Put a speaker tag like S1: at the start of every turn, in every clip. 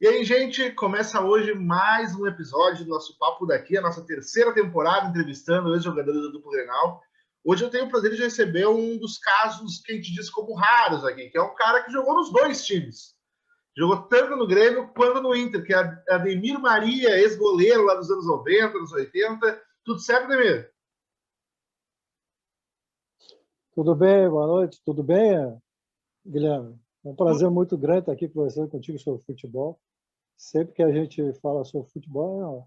S1: E aí, gente, começa hoje mais um episódio do nosso Papo Daqui, a nossa terceira temporada entrevistando ex-jogadores do Duplo Grenal. Hoje eu tenho o prazer de receber um dos casos que a gente diz como raros aqui, que é um cara que jogou nos dois times. Jogou tanto no Grêmio quanto no Inter, que é Ademir Maria, ex-goleiro lá dos anos 90, anos 80. Tudo certo, Ademir?
S2: Tudo bem, boa noite. Tudo bem, Guilherme? É um prazer muito grande estar aqui conversando contigo sobre futebol. Sempre que a gente fala sobre futebol,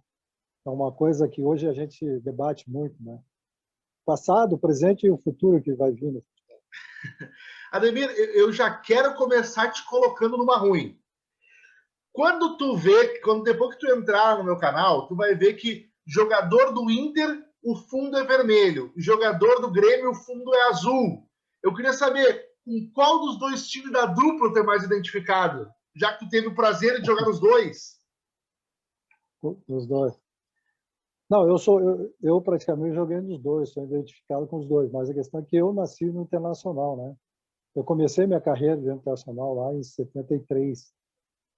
S2: é uma coisa que hoje a gente debate muito, né? Passado, presente e o futuro que vai vir.
S1: Ademir, eu já quero começar te colocando numa ruim. Quando tu vê, depois que tu entrar no meu canal, tu vai ver que jogador do Inter, o fundo é vermelho. Jogador do Grêmio, o fundo é azul. Eu queria saber com qual dos dois times da dupla tu é mais identificado, já que tu teve o prazer de jogar nos dois.
S2: Os dois. Não, eu praticamente joguei nos dois, sou identificado com os dois, mas a questão é que eu nasci no Internacional, né? Eu comecei minha carreira no Internacional lá em 73,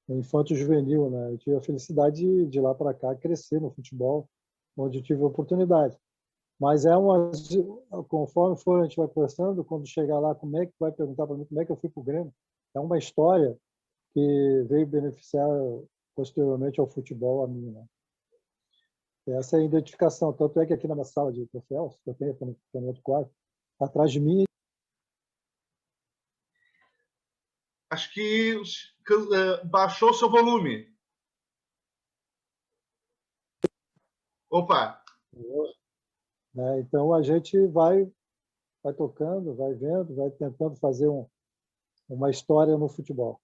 S2: no Infanto Juvenil, né? Eu tive a felicidade de ir lá para cá crescer no futebol, onde eu tive a oportunidade. Mas conforme a gente vai conversando, quando chegar lá, como é que vai perguntar para mim como é que eu fui para o Grêmio? É uma história que veio beneficiar posteriormente ao futebol a mim, né? Essa é a identificação. Tanto é que aqui na minha sala de troféus, que eu tenho no outro quarto, atrás de mim.
S1: Acho que baixou o seu volume. Opa!
S2: Né? Então a gente vai tocando, vai vendo, vai tentando fazer uma história no futebol.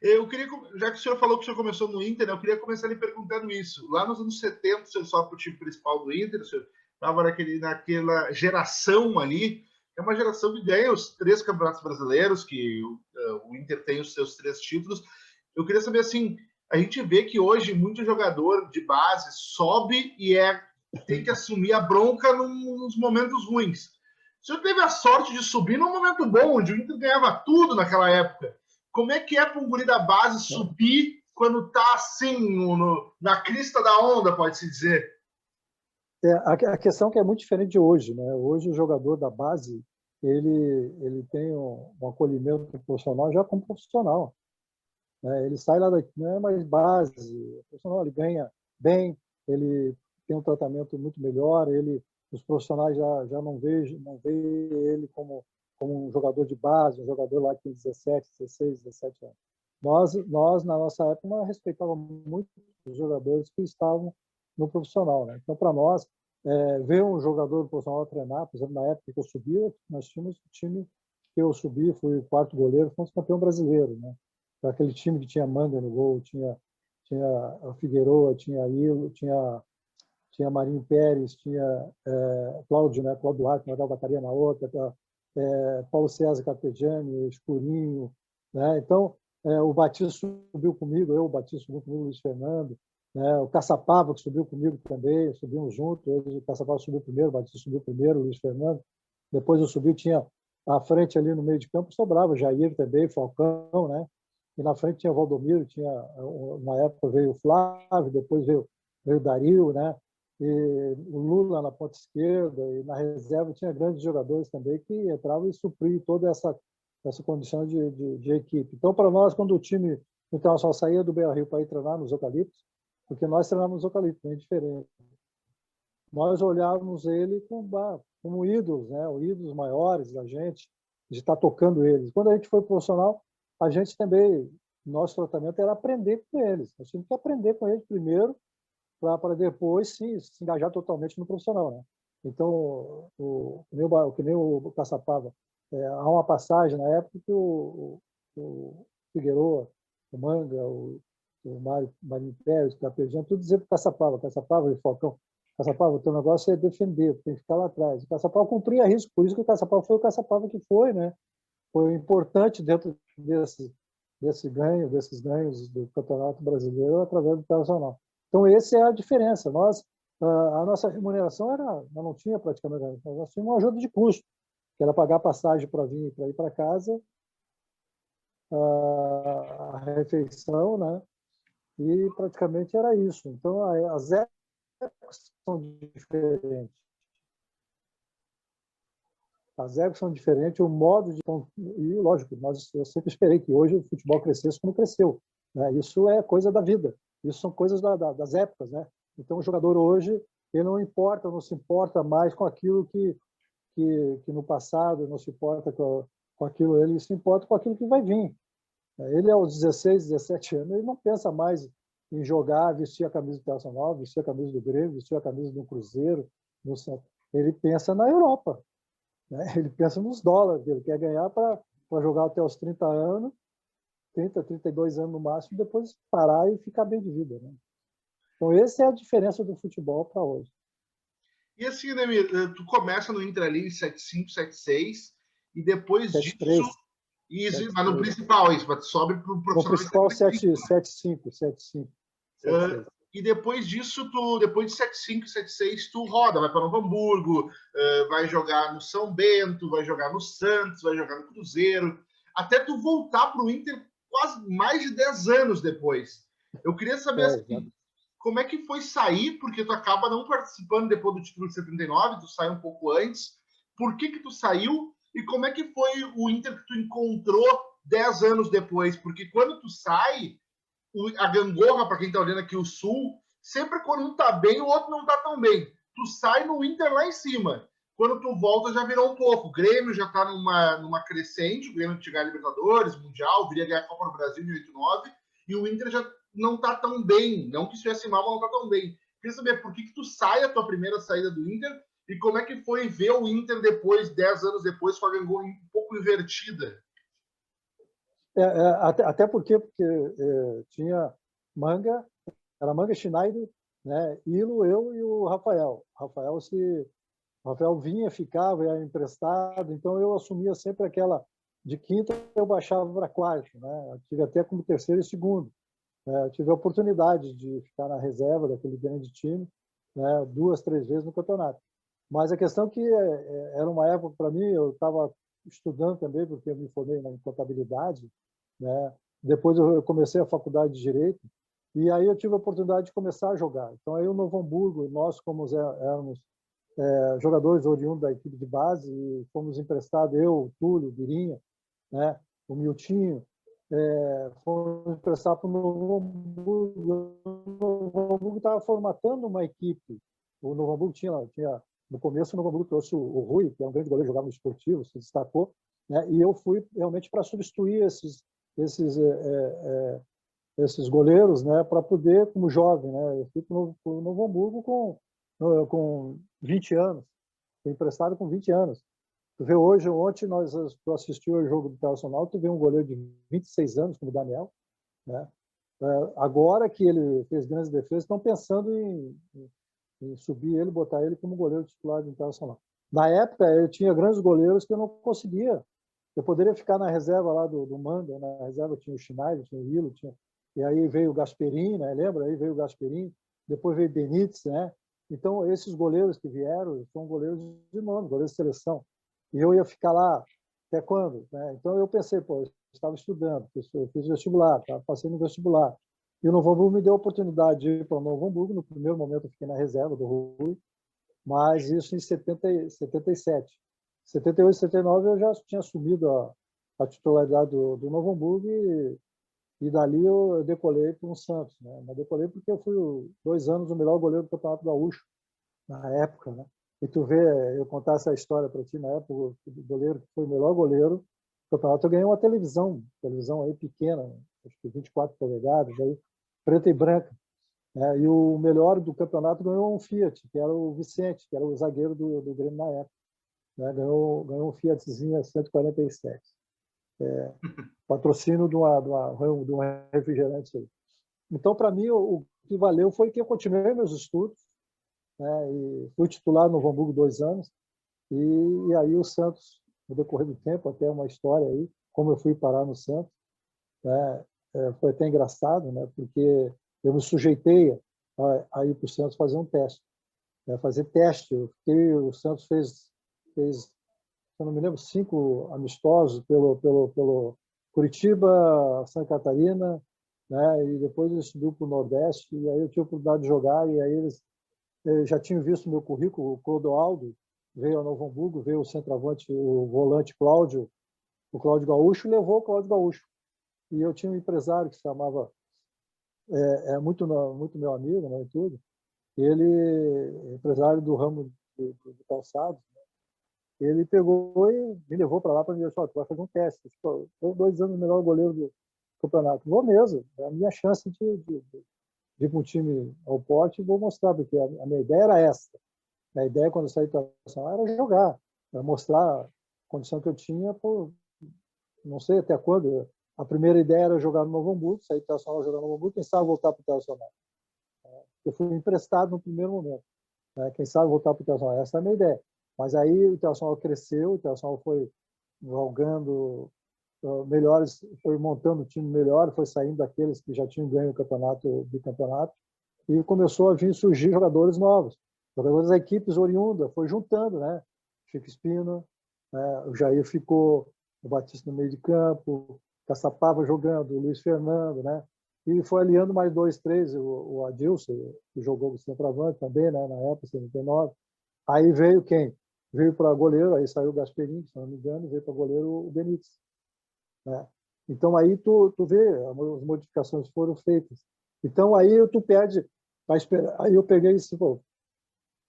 S1: Eu queria, já que o senhor falou que o senhor começou no Inter, eu queria começar lhe perguntando isso. Lá nos anos 70, o senhor só para o time principal do Inter, o senhor estava naquela geração ali, é uma geração que ganha os 3 campeonatos brasileiros, que o Inter tem os seus 3 títulos. Eu queria saber, assim, a gente vê que hoje muito jogador de base sobe e tem que assumir a bronca nos momentos ruins. O senhor teve a sorte de subir num momento bom, onde o Inter ganhava tudo naquela época. Como é que é para um guri da base subir quando tá assim, na crista da onda, pode-se dizer?
S2: A questão que é muito diferente de hoje, né? Hoje o jogador da base ele tem um acolhimento profissional já como profissional, né? Ele sai lá daqui, não é mais base, profissional, ele ganha bem, ele tem um tratamento muito melhor, os profissionais já não vê ele como um jogador de base, um jogador lá que tem 17, 16, 17 anos. Nós na nossa época, nós respeitávamos muito os jogadores que estavam no profissional, né? Então, para nós, ver um jogador profissional treinar, por exemplo, na época que eu subia, nós tínhamos um time que eu subi, fui o quarto goleiro, fomos campeão brasileiro, né? Aquele time que tinha Manga no gol, tinha a Figueroa, tinha Ilo, tinha Marinho Pérez, tinha Cláudio, né? Cláudio Duarte, Manuel Bacaria na outra, Paulo César Carpegiani, Escurinho, né? Então, o Batista subiu comigo, o Batista subiu comigo, o Luiz Fernando, né? O Caçapava, que subiu comigo também, subimos juntos, o Caçapava subiu primeiro, o Batista subiu primeiro, o Luiz Fernando. Depois eu subi, tinha à frente ali no meio de campo, sobrava Jair também, Falcão, né? E na frente tinha o Valdomiro, uma época veio o Flávio, depois veio o Dario, né? E o Lula na ponta esquerda, e na reserva tinha grandes jogadores também que entravam e supriam toda essa condição de equipe. Então, para nós, quando o time internacional saía do Beira-Rio para ir treinar nos Eucaliptos, porque nós treinávamos nos Eucaliptos, bem diferente, nós olhávamos ele como ídolos, né? Ídolos maiores da gente, de estar tocando eles. Quando a gente foi profissional, a gente também, nosso tratamento era aprender com eles. Nós tínhamos que aprender com eles primeiro, para depois se engajar totalmente no profissional, né? Então, que nem o Caçapava, há uma passagem na época que o Figueroa, o Manga, o Marinho Pérez, o Capejão, tudo dizia para o Caçapava e o Falcão, Caçapava, o teu negócio é defender, tem que ficar lá atrás. O Caçapava cumpria risco, por isso que o Caçapava foi o Caçapava que foi, né? Foi importante dentro desses ganhos do Campeonato Brasileiro através do Internacional. Então, essa é a diferença. A nossa remuneração não tinha praticamente, nós tínhamos uma ajuda de custo, que era pagar passagem para ir para casa, a refeição, né? e praticamente era isso. Então, as épocas são diferentes. As épocas são diferentes, o modo de... E, lógico, eu sempre esperei que hoje o futebol crescesse como cresceu. Né? Isso é coisa da vida. Isso são coisas das épocas. Né? Então, o jogador hoje, ele não se importa mais com aquilo que no passado, não se importa com aquilo, ele se importa com aquilo que vai vir. Ele, aos 16, 17 anos, ele não pensa mais em jogar, vestir a camisa do Internacional, vestir a camisa do Grêmio, vestir a camisa do Cruzeiro. Ele pensa na Europa. Né? Ele pensa nos dólares que ele quer ganhar para jogar até os 30 anos, 30, 32 anos no máximo, depois parar e ficar bem de vida. Né? Então, essa é a diferença do futebol para hoje.
S1: E assim, Ademir, tu começa no Inter ali em 75, 76, e depois
S2: 73,
S1: disso... Isso,
S2: 73.
S1: mas no principal, isso, mas sobe para o profissional.
S2: No principal, 75, 75.
S1: E depois disso, depois de 75, 76, tu roda, vai para Novo Hamburgo, vai jogar no São Bento, vai jogar no Santos, vai jogar no Cruzeiro, até tu voltar para o Inter quase mais de 10 anos depois. Eu queria saber assim, como é que foi sair, porque tu acaba não participando depois do título de 79, tu sai um pouco antes. Por que tu saiu? E como é que foi o Inter que tu encontrou 10 anos depois? Porque quando tu sai, a gangorra, para quem está olhando aqui o Sul, sempre quando um tá bem, o outro não tá tão bem. Tu sai no Inter lá em cima. Quando tu volta, já virou um pouco. O Grêmio já tá numa crescente, o Grêmio chegar a Libertadores, Mundial, viria ganhar a Copa do Brasil em 89, e o Inter já não tá tão bem. Não que estivesse mal, mas não tá tão bem. Queria saber por que tu sai a tua primeira saída do Inter e como é que foi ver o Inter depois, 10 anos depois, com a gangorra um pouco invertida.
S2: Até porque tinha Manga, era Manga, Schneider, né? Ilo, eu e o Rafael. O Rafael vinha, ficava, era emprestado, então eu assumia sempre aquela de quinta, eu baixava para quarto, né? Eu tive até como terceiro e segundo. Eu tive a oportunidade de ficar na reserva daquele grande time, né? 2, 3 vezes no campeonato. Mas a questão que era uma época para mim, eu estava estudando também, porque eu me formei em contabilidade, né? Depois eu comecei a faculdade de Direito, e aí eu tive a oportunidade de começar a jogar. Então, aí o Novo Hamburgo, nós como éramos jogadores oriundos da equipe de base, e fomos emprestados, eu, o Túlio, o Birinha, né? O Miltinho, fomos emprestados para o Novo Hamburgo. O Novo Hamburgo estava formatando uma equipe. O Novo Hamburgo tinha no começo, o Novo Hamburgo trouxe o Rui, que é um grande goleiro, jogava no Esportivo, se destacou, né? E eu fui realmente para substituir esses goleiros, né, para poder, como jovem, né, eu fui para o Novo Hamburgo com 20 anos, fui emprestado com 20 anos. Tu vê hoje, ontem tu assistiu ao jogo do Internacional, tu vê um goleiro de 26 anos, como o Daniel, né? Agora que ele fez grandes defesas, estão pensando em subir ele, botar ele como goleiro titular do Internacional. Na época, eu tinha grandes goleiros que eu não conseguia. Eu poderia ficar na reserva lá do Manga, na reserva tinha o Schneider, tinha o Hilo, e aí veio o Gasperini, né? Lembra? Aí veio o Gasperini, depois veio o Benítez, né? Então, esses goleiros que vieram são goleiros de nome, goleiros de seleção. E eu ia ficar lá até quando? Né? Então, eu pensei, pô, eu estava estudando, eu fiz vestibular, passei no vestibular. E o Novo Hamburgo me deu a oportunidade de ir para o Novo Hamburgo. No primeiro momento, eu fiquei na reserva do Rui, mas isso em 77. 78, 79 eu já tinha assumido a titularidade do Novo Hamburgo e dali eu decolei para o Santos. Né? Mas decolei porque eu fui 2 anos o melhor goleiro do Campeonato Gaúcho, na época. Né? E tu vê, eu contar essa história para ti, na época, o goleiro que foi o melhor goleiro do campeonato, eu ganhei uma televisão aí pequena, acho que 24 polegadas, aí, preta e branca. Né? E o melhor do campeonato ganhou um Fiat, que era o Vicente, que era o zagueiro do Grêmio na época. Né? Ganhou um Fiatzinho 147. Patrocínio de um refrigerante aí. Então, para mim, o que valeu foi que eu continuei meus estudos, né? E fui titular no Novo Hamburgo 2 anos, e aí o Santos, no decorrer do tempo, até uma história aí, como eu fui parar no Santos, né? Foi até engraçado, né? Porque eu me sujeitei a ir para o Santos fazer um teste, né? Fazer teste. O Santos fez, se eu não me lembro, 5 amistosos pelo Curitiba, Santa Catarina, né? E depois ele subiu para o Nordeste, e aí eu tive a oportunidade de jogar, e aí eles já tinham visto meu currículo. O Clodoaldo veio ao Novo Hamburgo, veio o centroavante, o volante Cláudio, o Cláudio Gaúcho, levou o Cláudio Gaúcho. E eu tinha um empresário que se chamava, muito meu amigo, né, e tudo. Ele, empresário do ramo de calçados, ele pegou e me levou para lá para me dizer: tu vai fazer um teste. Eu estou 2 anos o melhor goleiro do campeonato. Vou mesmo, é a minha chance de ir para um time ao porte, e vou mostrar, porque a minha ideia era essa. A ideia, quando eu saí da Internacional, era jogar, era mostrar a condição que eu tinha, por não sei até quando. A primeira ideia era jogar no Novo Hamburgo, sair do Internacional, jogar no Novo Hamburgo, quem sabe voltar para o Internacional. Eu fui emprestado no primeiro momento, né? Quem sabe voltar para o Internacional, essa é a minha ideia. Mas aí o Internacional cresceu, o Internacional foi jogando melhores, foi montando um time melhor, foi saindo daqueles que já tinham ganho o campeonato, bicampeonato, e começou a vir surgir jogadores novos, jogadores da equipes oriunda, foi juntando, né? Chico Espino, né? O Jair ficou, o Batista no meio de campo, Caçapava jogando, o Luiz Fernando, né? E foi aliando mais 2, 3, o Adilson, que jogou no centroavante também, né? Na época, 79. Aí veio quem? Veio para goleiro, aí saiu o Gasperini, se não me engano, veio para goleiro o Benítez, né? Então aí tu vê, as modificações foram feitas. Então aí tu perde a esperança. Aí eu peguei e disse: pô,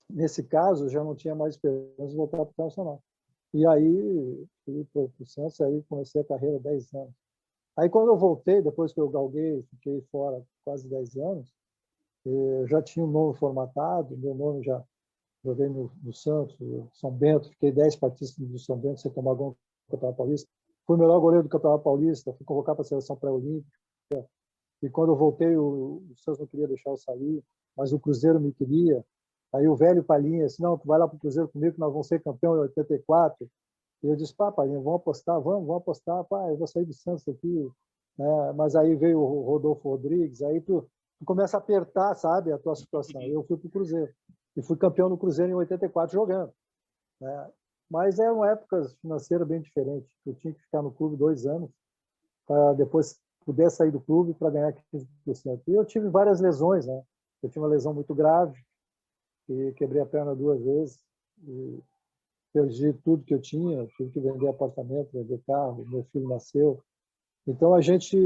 S2: nesse caso eu já não tinha mais esperança de voltar para o Internacional. E aí fui para o Santos, aí comecei a carreira há 10 anos. Aí quando eu voltei, depois que eu galguei, fiquei fora quase 10 anos, eu já tinha um nome formatado, meu nome já joguei no Santos, no São Bento, fiquei 10 partidas do São Bento sem tomar gol no Campeonato Paulista. Fui o melhor goleiro do Campeonato Paulista, fui convocado para a seleção pré-olímpica. E quando eu voltei, o Santos não queria deixar eu sair, mas o Cruzeiro me queria. Aí o velho Palhinha disse: não, tu vai lá para o Cruzeiro comigo, que nós vamos ser campeão em 84. E eu disse: pá, Palhinha, vamos apostar, vamos apostar. Pá, eu vou sair do Santos aqui. Né? Mas aí veio o Rodolfo Rodrigues, aí tu começa a apertar, sabe, a tua situação. Eu fui para o Cruzeiro. E fui campeão no Cruzeiro em 84 jogando. Né? Mas é uma época financeira bem diferente. Eu tinha que ficar no clube 2 anos para depois poder sair do clube para ganhar 15%. E eu tive várias lesões, né? Eu tive uma lesão muito grave e quebrei a perna 2 vezes e perdi tudo que eu tinha, tive que vender apartamento, vender carro, meu filho nasceu. Então a gente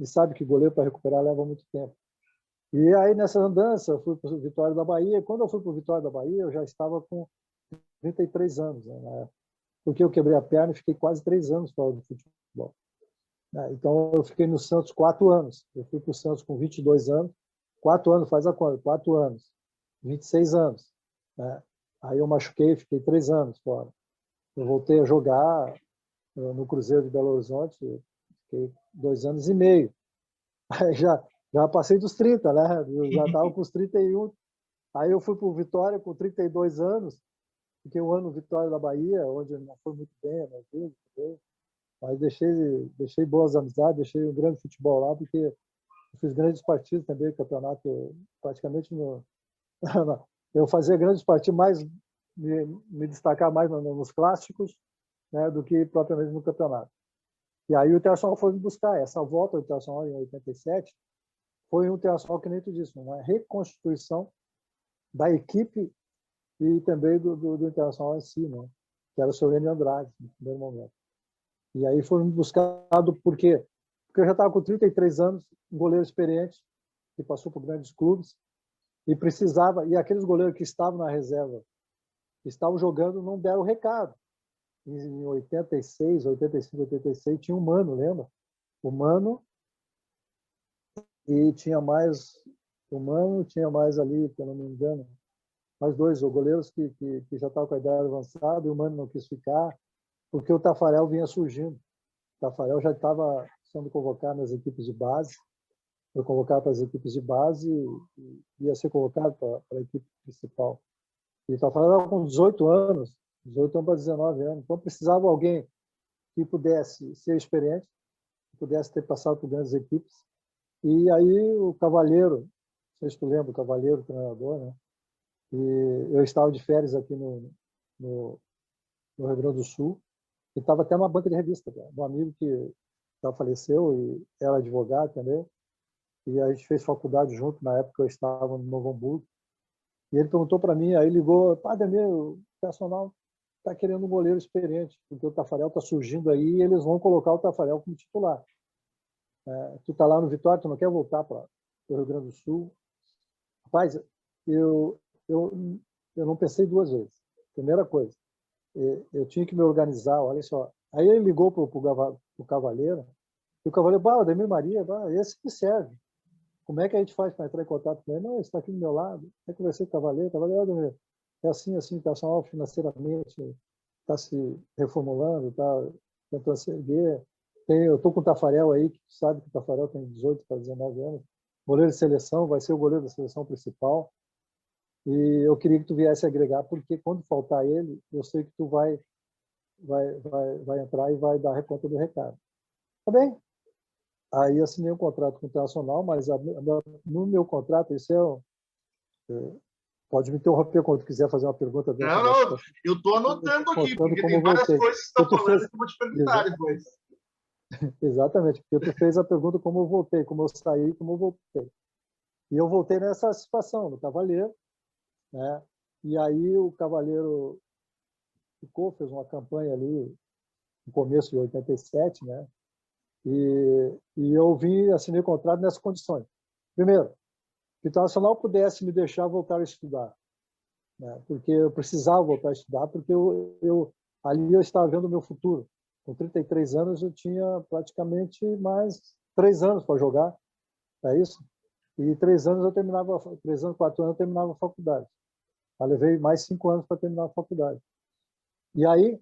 S2: sabe que goleiro para recuperar leva muito tempo. E aí nessa andança eu fui para o Vitória da Bahia. E quando eu fui para o Vitória da Bahia, eu já estava com 33 anos, né? Porque eu quebrei a perna e fiquei quase 3 anos fora do futebol. Então, eu fiquei no Santos 4 anos. Eu fui para o Santos com 22 anos. 4 anos, faz a conta, 4 anos. 26 anos. Né? Aí eu machuquei, fiquei 3 anos fora. Eu voltei a jogar no Cruzeiro de Belo Horizonte, fiquei 2 anos e meio. Aí já passei dos 30, né? Eu já estava com os 31. Aí eu fui para o Vitória com 32 anos. Fiquei um ano no Vitória da Bahia, onde não foi muito bem, mas deixei boas amizades, deixei um grande futebol lá, porque eu fiz grandes partidas também, campeonato, praticamente eu fazia grandes partidas, mais me destacar mais nos clássicos, né, do que propriamente no campeonato. E aí o Internacional foi me buscar. Essa volta do Internacional em 87 foi um Internacional, que nem tu disse, uma reconstituição da equipe e também do Internacional em si, né, que era o seu Enio Andrade, no primeiro momento. E aí foram buscado por quê? Porque eu já estava com 33 anos, um goleiro experiente, que passou por grandes clubes, e precisava, e aqueles goleiros que estavam na reserva, que estavam jogando, não deram recado. Em 86, 85, 86, tinha o Mano, lembra? O Mano, e tinha mais, o Mano tinha mais ali, se eu não me engano, mais 2 goleiros que já estavam com a idade avançada, e o Mano não quis ficar, porque o Tafarel vinha surgindo. O Tafarel já estava sendo convocado nas equipes de base, foi convocado para as equipes de base e ia ser convocado para a equipe principal. E o Tafarel estava com 18 anos, 18 anos para 19 anos. Então precisava alguém que pudesse ser experiente, que pudesse ter passado por grandes equipes. E aí o Cavalheiro, não sei se tu lembra, o Cavalheiro, o treinador, né? E eu estava de férias aqui no Rio Grande do Sul, e estava até uma banca de revista, cara. Um amigo que já faleceu e era advogado também. e a gente fez faculdade junto, na época eu estava no Novo Hamburgo, e ele perguntou para mim, aí ligou, Ademir, o Personal está querendo um goleiro experiente, porque o Tafarel está surgindo aí e eles vão colocar o Tafarel como titular. Tu está lá no Vitória, tu não quer voltar para o Rio Grande do Sul? Rapaz, eu, eu, eu não pensei duas vezes. Primeira coisa, eu tinha que me organizar, olha só. Aí ele ligou para o Cavaleiro, e o Cavaleiro, Ademir Maria, esse que serve. Como é que a gente faz para entrar em contato com ele? Não, ele está aqui do meu lado. Aí conversei com o Cavaleiro, Ademir, é assim, Internacional financeiramente está se reformulando, está tentando se erguer. Eu estou com o Tafarel aí, que sabe que o Tafarel tem 18 para 19 anos, goleiro de seleção, vai ser o goleiro da seleção principal. E eu queria que tu viesse agregar, porque quando faltar ele, eu sei que tu vai entrar e vai dar conta do recado. Tá bem? Aí assinei um contrato com o Internacional, mas no meu contrato, isso pode me interromper quando tu quiser fazer uma pergunta dentro
S1: não,
S2: dessa.
S1: eu estou anotando aqui, porque tem várias
S2: voltei.
S1: coisas que você está falando que eu vou te perguntar depois.
S2: Exatamente, porque tu fez a pergunta como eu voltei, como eu saí, como eu voltei. E eu voltei nessa situação, no Cavaleiro, né? E aí o Cavaleiro fez uma campanha ali no começo de 87, né? E eu assinei o contrato nessas condições. Primeiro, que o Internacional pudesse me deixar voltar a estudar, né? Porque eu precisava voltar a estudar, porque ali eu estava vendo o meu futuro. Com 33 anos, eu tinha praticamente mais 3 anos para jogar, é isso? E 3 anos eu terminava, 3 anos, 4 anos eu terminava a faculdade. Eu levei mais 5 anos para terminar a faculdade. E aí,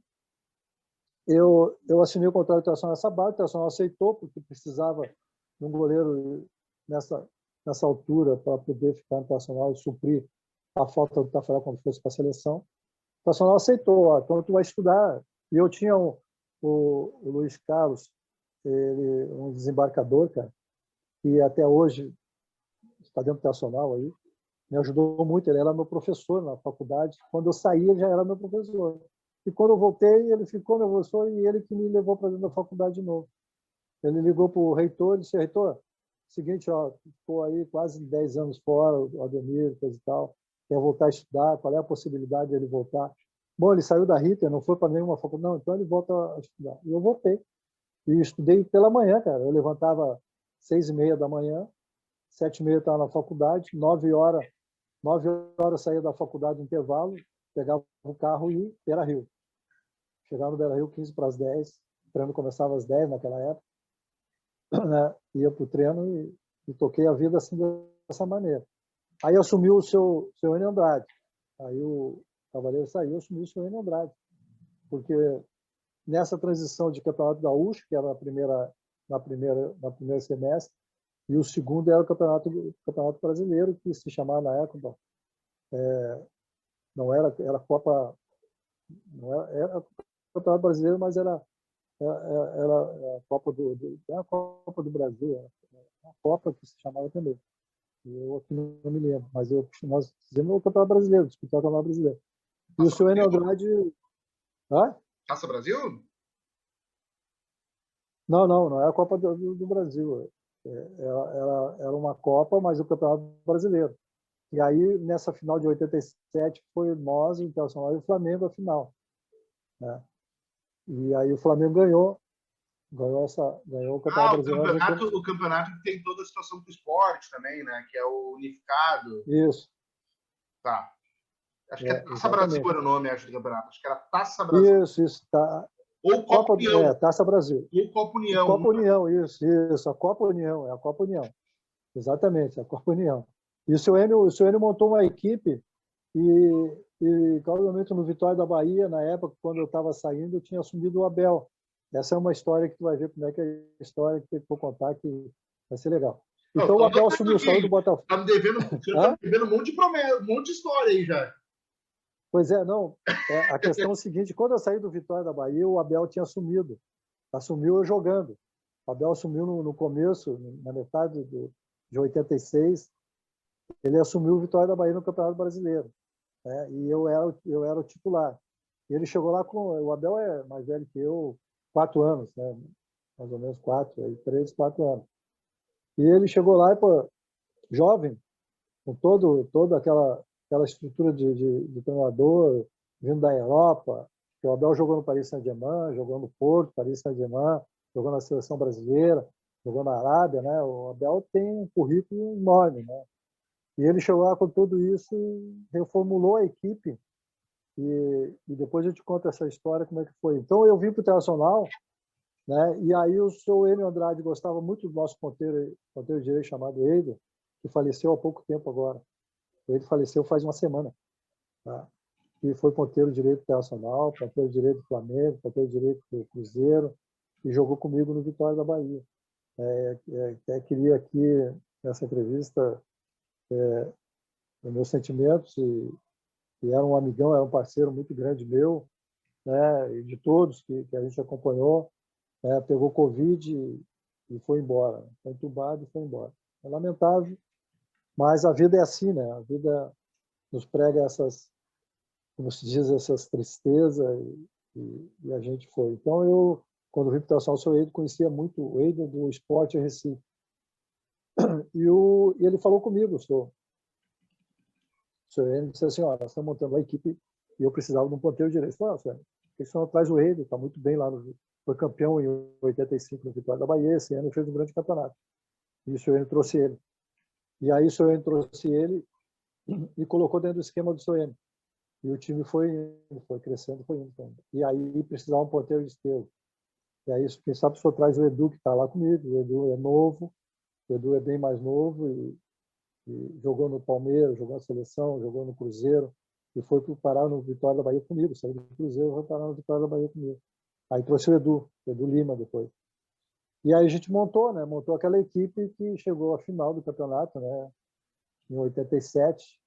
S2: eu assinei o contrato do Internacional nessa base, o Internacional aceitou, porque precisava de um goleiro nessa altura para poder ficar no Internacional e suprir a falta do Tafarel quando fosse para a seleção. O Internacional aceitou, então tu vai estudar. E eu tinha o Luiz Carlos, um desembarcador, cara, que até hoje está dentro do Internacional aí, me ajudou muito. Ele era meu professor na faculdade. Quando eu saí, ele já era meu professor. E quando eu voltei, ele ficou meu professor e ele que me levou para dentro da faculdade de novo. Ele ligou para o reitor e disse, reitor, seguinte, ficou aí quase 10 anos fora, o Ademir, coisa e tal, quer voltar a estudar, qual é a possibilidade de ele voltar? Bom, ele saiu da Ritter, não foi para nenhuma faculdade, não, então ele volta a estudar. E eu voltei. E estudei pela manhã, cara. Eu levantava 6h30 da manhã, 7h30 estava na faculdade, 9 horas eu saía da faculdade no intervalo, pegava o carro e ia para Rio. Chegava no Beira-Rio 15 para as 10, o treino começava às 10 naquela época, né? Ia para o treino e toquei a vida assim dessa maneira. Aí assumiu o seu Enio Andrade. Aí o Cavaleiro saiu, assumiu o seu Enio Andrade. Porque nessa transição de Campeonato Gaúcho, que era na primeira semestre, e o segundo era o Campeonato Brasileiro, que se chamava na época, não era Copa, não era Campeonato Brasileiro, mas era a Copa a Copa do Brasil, a Copa que se chamava também. Eu aqui não me lembro, mas nós fizemos o Campeonato Brasileiro, disputar o Campeonato Brasileiro. E o seu Enio Andrade...
S1: Taça Brasil?
S2: Não é a Copa do Brasil. Era uma Copa, mas o Campeonato Brasileiro. E aí, nessa final de 87, foi nós, o Internacional e o Flamengo a final, né? E aí o Flamengo ganhou o Campeonato Brasileiro.
S1: O campeonato que tem toda a situação do esporte também, né? Que é o unificado.
S2: Isso.
S1: Tá. Acho que é Taça Brasil era o nome, acho, do campeonato. Acho que era Taça
S2: Brasil. Isso. Tá.
S1: Ou Copa União.
S2: Taça Brasil.
S1: Ou Copa União.
S2: Copa União, isso. A Copa União, é a Copa União. Exatamente, a Copa União. E o seu Enio montou uma equipe e provavelmente no Vitória da Bahia, na época, quando eu estava saindo, eu tinha assumido o Abel. Essa é uma história que tu vai ver como é que é a história que eu vou contar, que vai ser legal. Então o Abel assumiu, saiu do Botafogo.
S1: Tá me devendo um monte de promessa, um monte de história aí já.
S2: Pois é, não. A questão é o seguinte, quando eu saí do Vitória da Bahia, o Abel tinha assumiu eu jogando. O Abel assumiu no começo, na metade de 86, ele assumiu o Vitória da Bahia no Campeonato Brasileiro, né? E eu era o titular. E ele chegou lá o Abel é mais velho que eu, 4 anos, né? Mais ou menos 4 anos. E ele chegou lá e, pô, jovem, com toda aquela estrutura de treinador, vindo da Europa, que o Abel jogou no Paris Saint-Germain, jogou no Porto, Paris Saint-Germain, jogou na seleção brasileira, jogou na Arábia, né? O Abel tem um currículo enorme, né? E ele chegou lá com tudo isso, reformulou a equipe e depois eu te conto essa história como é que foi. Então eu vim para o Internacional, né? E aí o seu Enio Andrade gostava muito do nosso ponteiro direito chamado Eido, que faleceu há pouco tempo agora. Ele faleceu faz uma semana, tá? E foi ponteiro direito do Internacional, ponteiro direito do Flamengo, ponteiro direito do Cruzeiro, e jogou comigo no Vitória da Bahia. Queria aqui, nessa entrevista, os meus sentimentos, e era um amigão, era um parceiro muito grande meu, né, e de todos que a gente acompanhou, né, pegou Covid e foi embora. Foi entubado e foi embora. É lamentável, mas a vida é assim, né? A vida nos prega essas, como se diz, essas tristezas e a gente foi. Então, eu, quando vim para o Internacional, o seu Eido conhecia muito o Eido do Esporte Recife. E ele falou comigo, o senhor Eido disse assim, olha, nós estamos montando uma equipe e eu precisava de um ponteiro direito. Eu falei, senhor, por que você não traz o Eido? Está muito bem lá, foi campeão em 85 no Vitória da Bahia, esse ano fez um grande campeonato. E o senhor Eido trouxe ele. E aí o senhor Eido trouxe ele e colocou dentro do esquema do senhor Eido. E o time foi indo, foi crescendo, foi indo. E aí precisava um ponteiro de esquerda. E aí, quem sabe, o senhor traz o Edu, que está lá comigo. O Edu é novo, o Edu é bem mais novo e jogou no Palmeiras, jogou na Seleção, jogou no Cruzeiro e foi parar no Vitória da Bahia comigo. Saiu do Cruzeiro e foi parar no Vitória da Bahia comigo. Aí trouxe o Edu Lima depois. E aí a gente montou, né? Montou aquela equipe que chegou à final do campeonato, né? Em 87.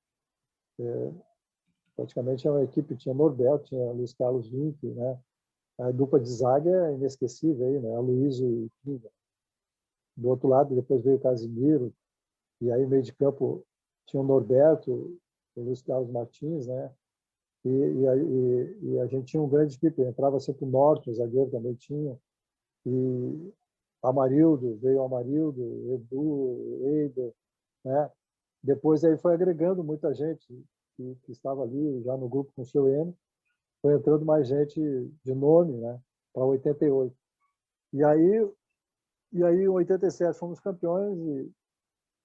S2: Praticamente é uma equipe, tinha Norberto, tinha Luiz Carlos Vinck, né? A dupla de zaga é inesquecível aí, né? A Luiz e Pinga. Do outro lado, depois veio o Casimiro, e aí meio de campo tinha o Norberto, o Luiz Carlos Martins, né? E a gente tinha um grande equipe, entrava sempre o Norte, o zagueiro também tinha, e Amarildo, veio o Amarildo, Edu, Eider, né? Depois aí foi agregando muita gente que estava ali já no grupo com o seu N, foi entrando mais gente de nome, né? Para 88. E aí em 87 fomos campeões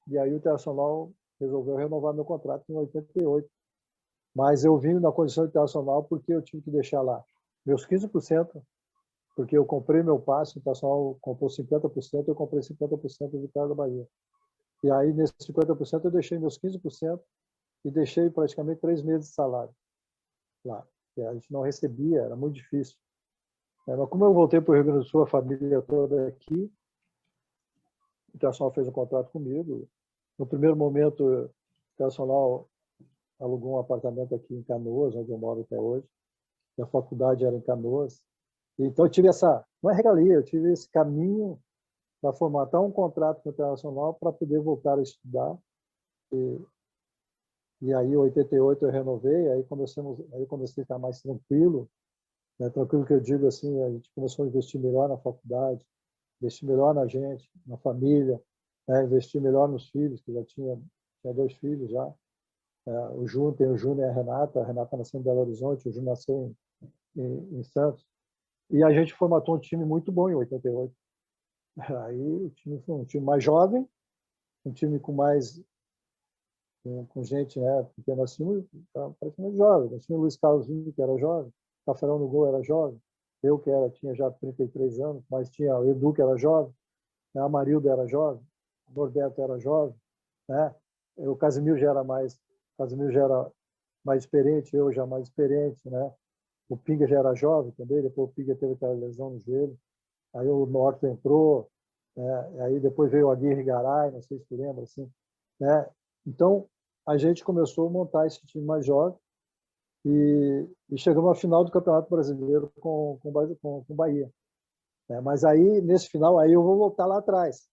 S2: e aí o Internacional resolveu renovar meu contrato em 88. Mas eu vim na condição internacional porque eu tive que deixar lá meus 15%, porque eu comprei meu passe, o Internacional comprou 50%, eu comprei 50% do Vitória da Bahia. E aí, nesses 50%, eu deixei meus 15% e deixei praticamente 3 meses de salário lá. E a gente não recebia, era muito difícil. Mas como eu voltei para o Rio Grande do Sul, a família toda aqui, o Internacional fez um contrato comigo. No primeiro momento, o Internacional alugou um apartamento aqui em Canoas, onde eu moro até hoje. E a faculdade era em Canoas. Então, eu tive essa, não é regalia, eu tive esse caminho para formatar um contrato com o Internacional para poder voltar a estudar. E aí, em 88, eu renovei, aí comecei a ficar mais tranquilo, né? Tranquilo que eu digo assim, a gente começou a investir melhor na faculdade, investir melhor na gente, na família, né? Investir melhor nos filhos, que já tinha 2 filhos já. O Júnior, tem o Júnior e a Renata nasceu em Belo Horizonte, o Júnior nasceu em Santos. E a gente formatou um time muito bom em 88. Aí o time foi um time mais jovem, um time com gente, né, porque nós tínhamos praticamente jovem. Nós tínhamos o Luiz Carlos Vinho, que era jovem, o Rafael no gol era jovem, eu que tinha já 33 anos, mas tinha o Edu, que era jovem, né, a Marilda era jovem, o Norberto era jovem, né, o Casimiro já era mais experiente, eu já mais experiente, né, o Pinga já era jovem também, depois o Pinga teve aquela lesão no joelho, aí o Norton entrou, né, aí depois veio o Aguirre Garay, não sei se tu lembra, assim, né, então a gente começou a montar esse time mais jovem e chegamos à final do Campeonato Brasileiro com o Bahia. Mas aí, nesse final, aí eu vou voltar lá atrás.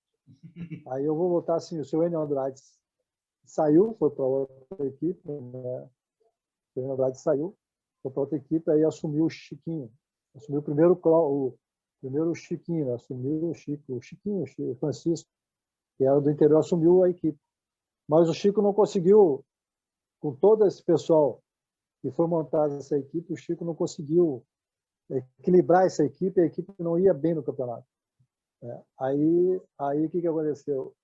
S2: Aí eu vou voltar assim, o seu Enio Andrade saiu, foi para outra equipe, né? O seu Enio Andrade saiu, foi para outra equipe, aí assumiu o Chiquinho. Assumiu primeiro o Chiquinho, né? Assumiu o Chiquinho, o Francisco. que era do interior, assumiu a equipe. Mas o Chico não conseguiu, com todo esse pessoal que foi montada essa equipe, o Chico não conseguiu equilibrar essa equipe, a equipe não ia bem no campeonato. Aí o que aconteceu?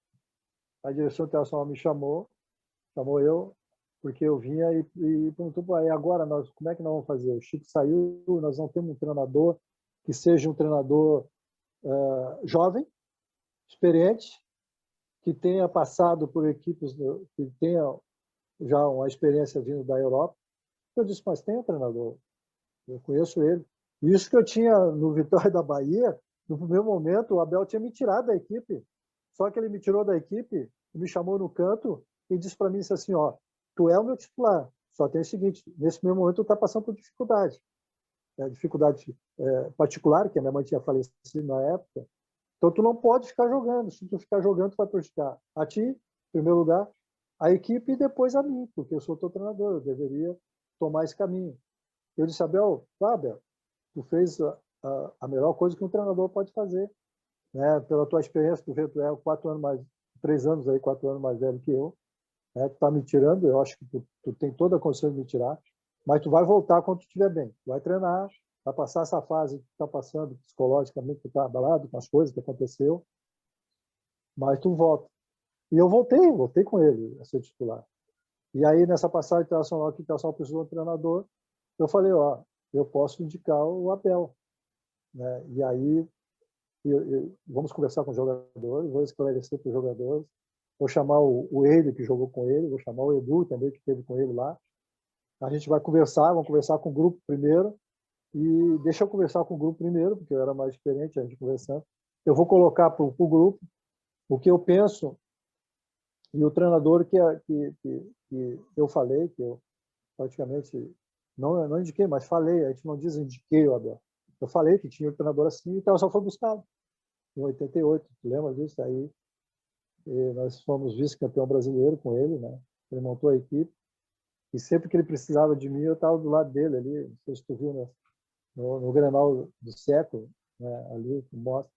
S2: A direção internacional me chamou eu, porque eu vinha e perguntou, aí agora como é que nós vamos fazer? O Chico saiu, nós não temos um treinador que seja um treinador jovem, experiente, que tenha passado por equipes, que tenha já uma experiência vindo da Europa. Eu disse, mas tem um treinador, eu conheço ele. Isso que eu tinha no Vitória da Bahia, no primeiro momento, o Abel tinha me tirado da equipe. Só que ele me tirou da equipe, me chamou no canto e disse para mim assim, tu é o meu titular, só tem o seguinte, nesse primeiro momento tu está passando por dificuldade. Dificuldade particular, que a minha mãe tinha falecido na época. Então tu não pode ficar jogando. Se tu ficar jogando, tu vai prejudicar a ti, em primeiro lugar, a equipe e depois a mim, porque eu sou teu treinador, eu deveria tomar esse caminho. Eu disse, Abel, tu fez a melhor coisa que um treinador pode fazer, né? Pela tua experiência, tu é 3 anos aí, 4 anos mais velho que eu, né? Tu tá me tirando, eu acho que tu tem toda a condição de me tirar, mas tu vai voltar quando tu estiver bem, tu vai treinar, vai passar essa fase que tu tá passando psicologicamente, tu tá abalado com as coisas que aconteceu, mas tu volta. E eu voltei com ele a ser titular. E aí, nessa passagem internacional, que o Internacional precisou de um treinador, eu falei, eu posso indicar o Abel, né? E aí, vamos conversar com os jogadores, vou esclarecer para os jogadores, vou chamar o Eide, que jogou com ele, vou chamar o Edu também, que esteve com ele lá. A gente vai conversar, vamos conversar com o grupo primeiro, e deixa eu conversar com o grupo primeiro, porque eu era mais experiente, a gente conversando. Eu vou colocar para o grupo o que eu penso, e o treinador que eu falei, que eu praticamente não indiquei, mas falei, a gente não diz indiquei o Abel. Eu falei que tinha um treinador assim, então só foi buscado. Em 88, lembra disso? Aí nós fomos vice-campeão brasileiro com ele, né? Ele montou a equipe, e sempre que ele precisava de mim, eu estava do lado dele ali, não sei se tu viu, né? No Grenal do século, né? Ali, que mostra.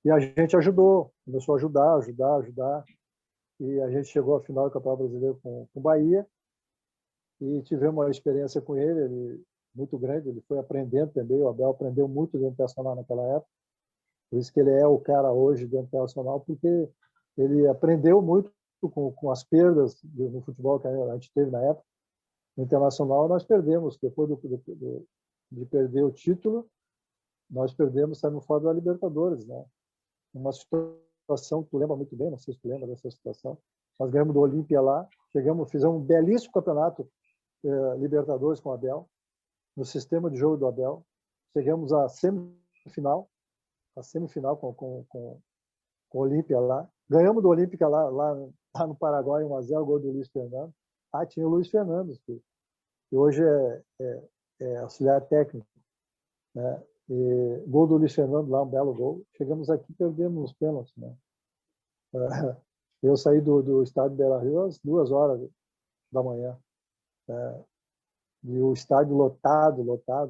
S2: E a gente ajudou, começou a ajudar, e a gente chegou à final do Campeonato Brasileiro com o Bahia, e tivemos uma experiência com ele muito grande, ele foi aprendendo também, o Abel aprendeu muito dentro do Internacional naquela época, por isso que ele é o cara hoje dentro do Internacional, porque ele aprendeu muito com as perdas no futebol que a gente teve na época. No Internacional nós perdemos, depois de perder o título, nós saímos fora da Libertadores, né? Uma situação que tu lembra muito bem, não sei se tu lembra dessa situação. Nós ganhamos do Olímpia lá, fizemos um belíssimo campeonato Libertadores com o Abel, no sistema de jogo do Abel. Chegamos à semifinal com o Olímpia lá. Ganhamos do Olímpica lá no Paraguai, 1-0, gol do Luiz Fernando. Tinha o Luiz Fernando, que hoje é auxiliar técnico, né? E gol do Luiz Fernando lá, um belo gol. Chegamos aqui, perdemos os pênaltis, né? Eu saí do estádio Beira-Rio às 2h da manhã, né? E o estádio lotado,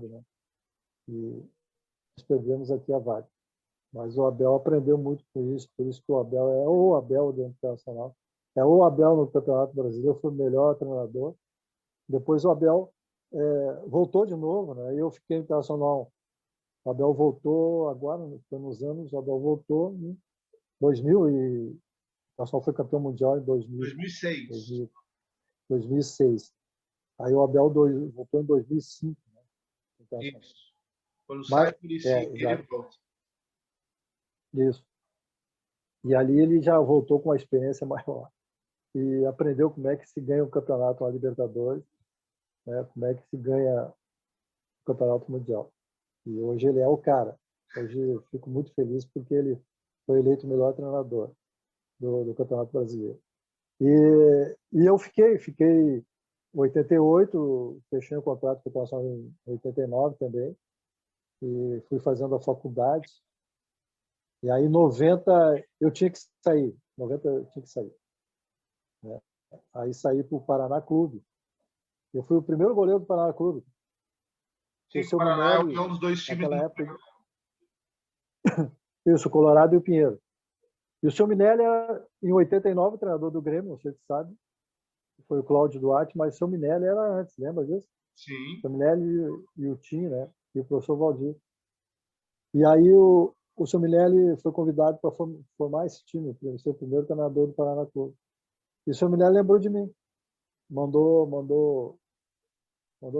S2: né? E nós perdemos aqui a vaga. Mas o Abel aprendeu muito com isso, por isso que o Abel é o Abel do Internacional. É o Abel no Campeonato Brasileiro, foi o melhor treinador. Depois o Abel voltou de novo, né? Eu fiquei Internacional. O Abel voltou agora, nos anos, o Abel voltou em 2000 e o Internacional foi campeão mundial em 2006. Aí o Abel voltou em 2005. Né?
S1: Isso. Quando sai por isso, ele volta.
S2: Isso. E ali ele já voltou com uma experiência maior. E aprendeu como é que se ganha um campeonato, uma Libertadores, né? Como é que se ganha o campeonato mundial. E hoje ele é o cara. Hoje eu fico muito feliz porque ele foi eleito o melhor treinador do Campeonato Brasileiro. E eu fiquei em 88, fechei o contrato com o Internacional em 89 também, e fui fazendo a faculdade. E aí, em 90, eu tinha que sair. Né? Aí saí para o Paraná Clube. Eu fui o primeiro goleiro do Paraná Clube.
S1: O Paraná é um dos dois times
S2: naquela época. Isso, o Colorado e o Pinheiro. E o seu Minelli era, em 89, treinador do Grêmio, não sei se sabe, foi o Cláudio Duarte, mas o seu Minelli era antes, lembra disso? O
S1: Sim.
S2: seu Minelli e o Tim, né? E o professor Valdir. E aí o seu Minelli foi convidado para formar esse time, para ser o primeiro treinador do Paraná Clube. E o seu Minelli lembrou de mim, mandou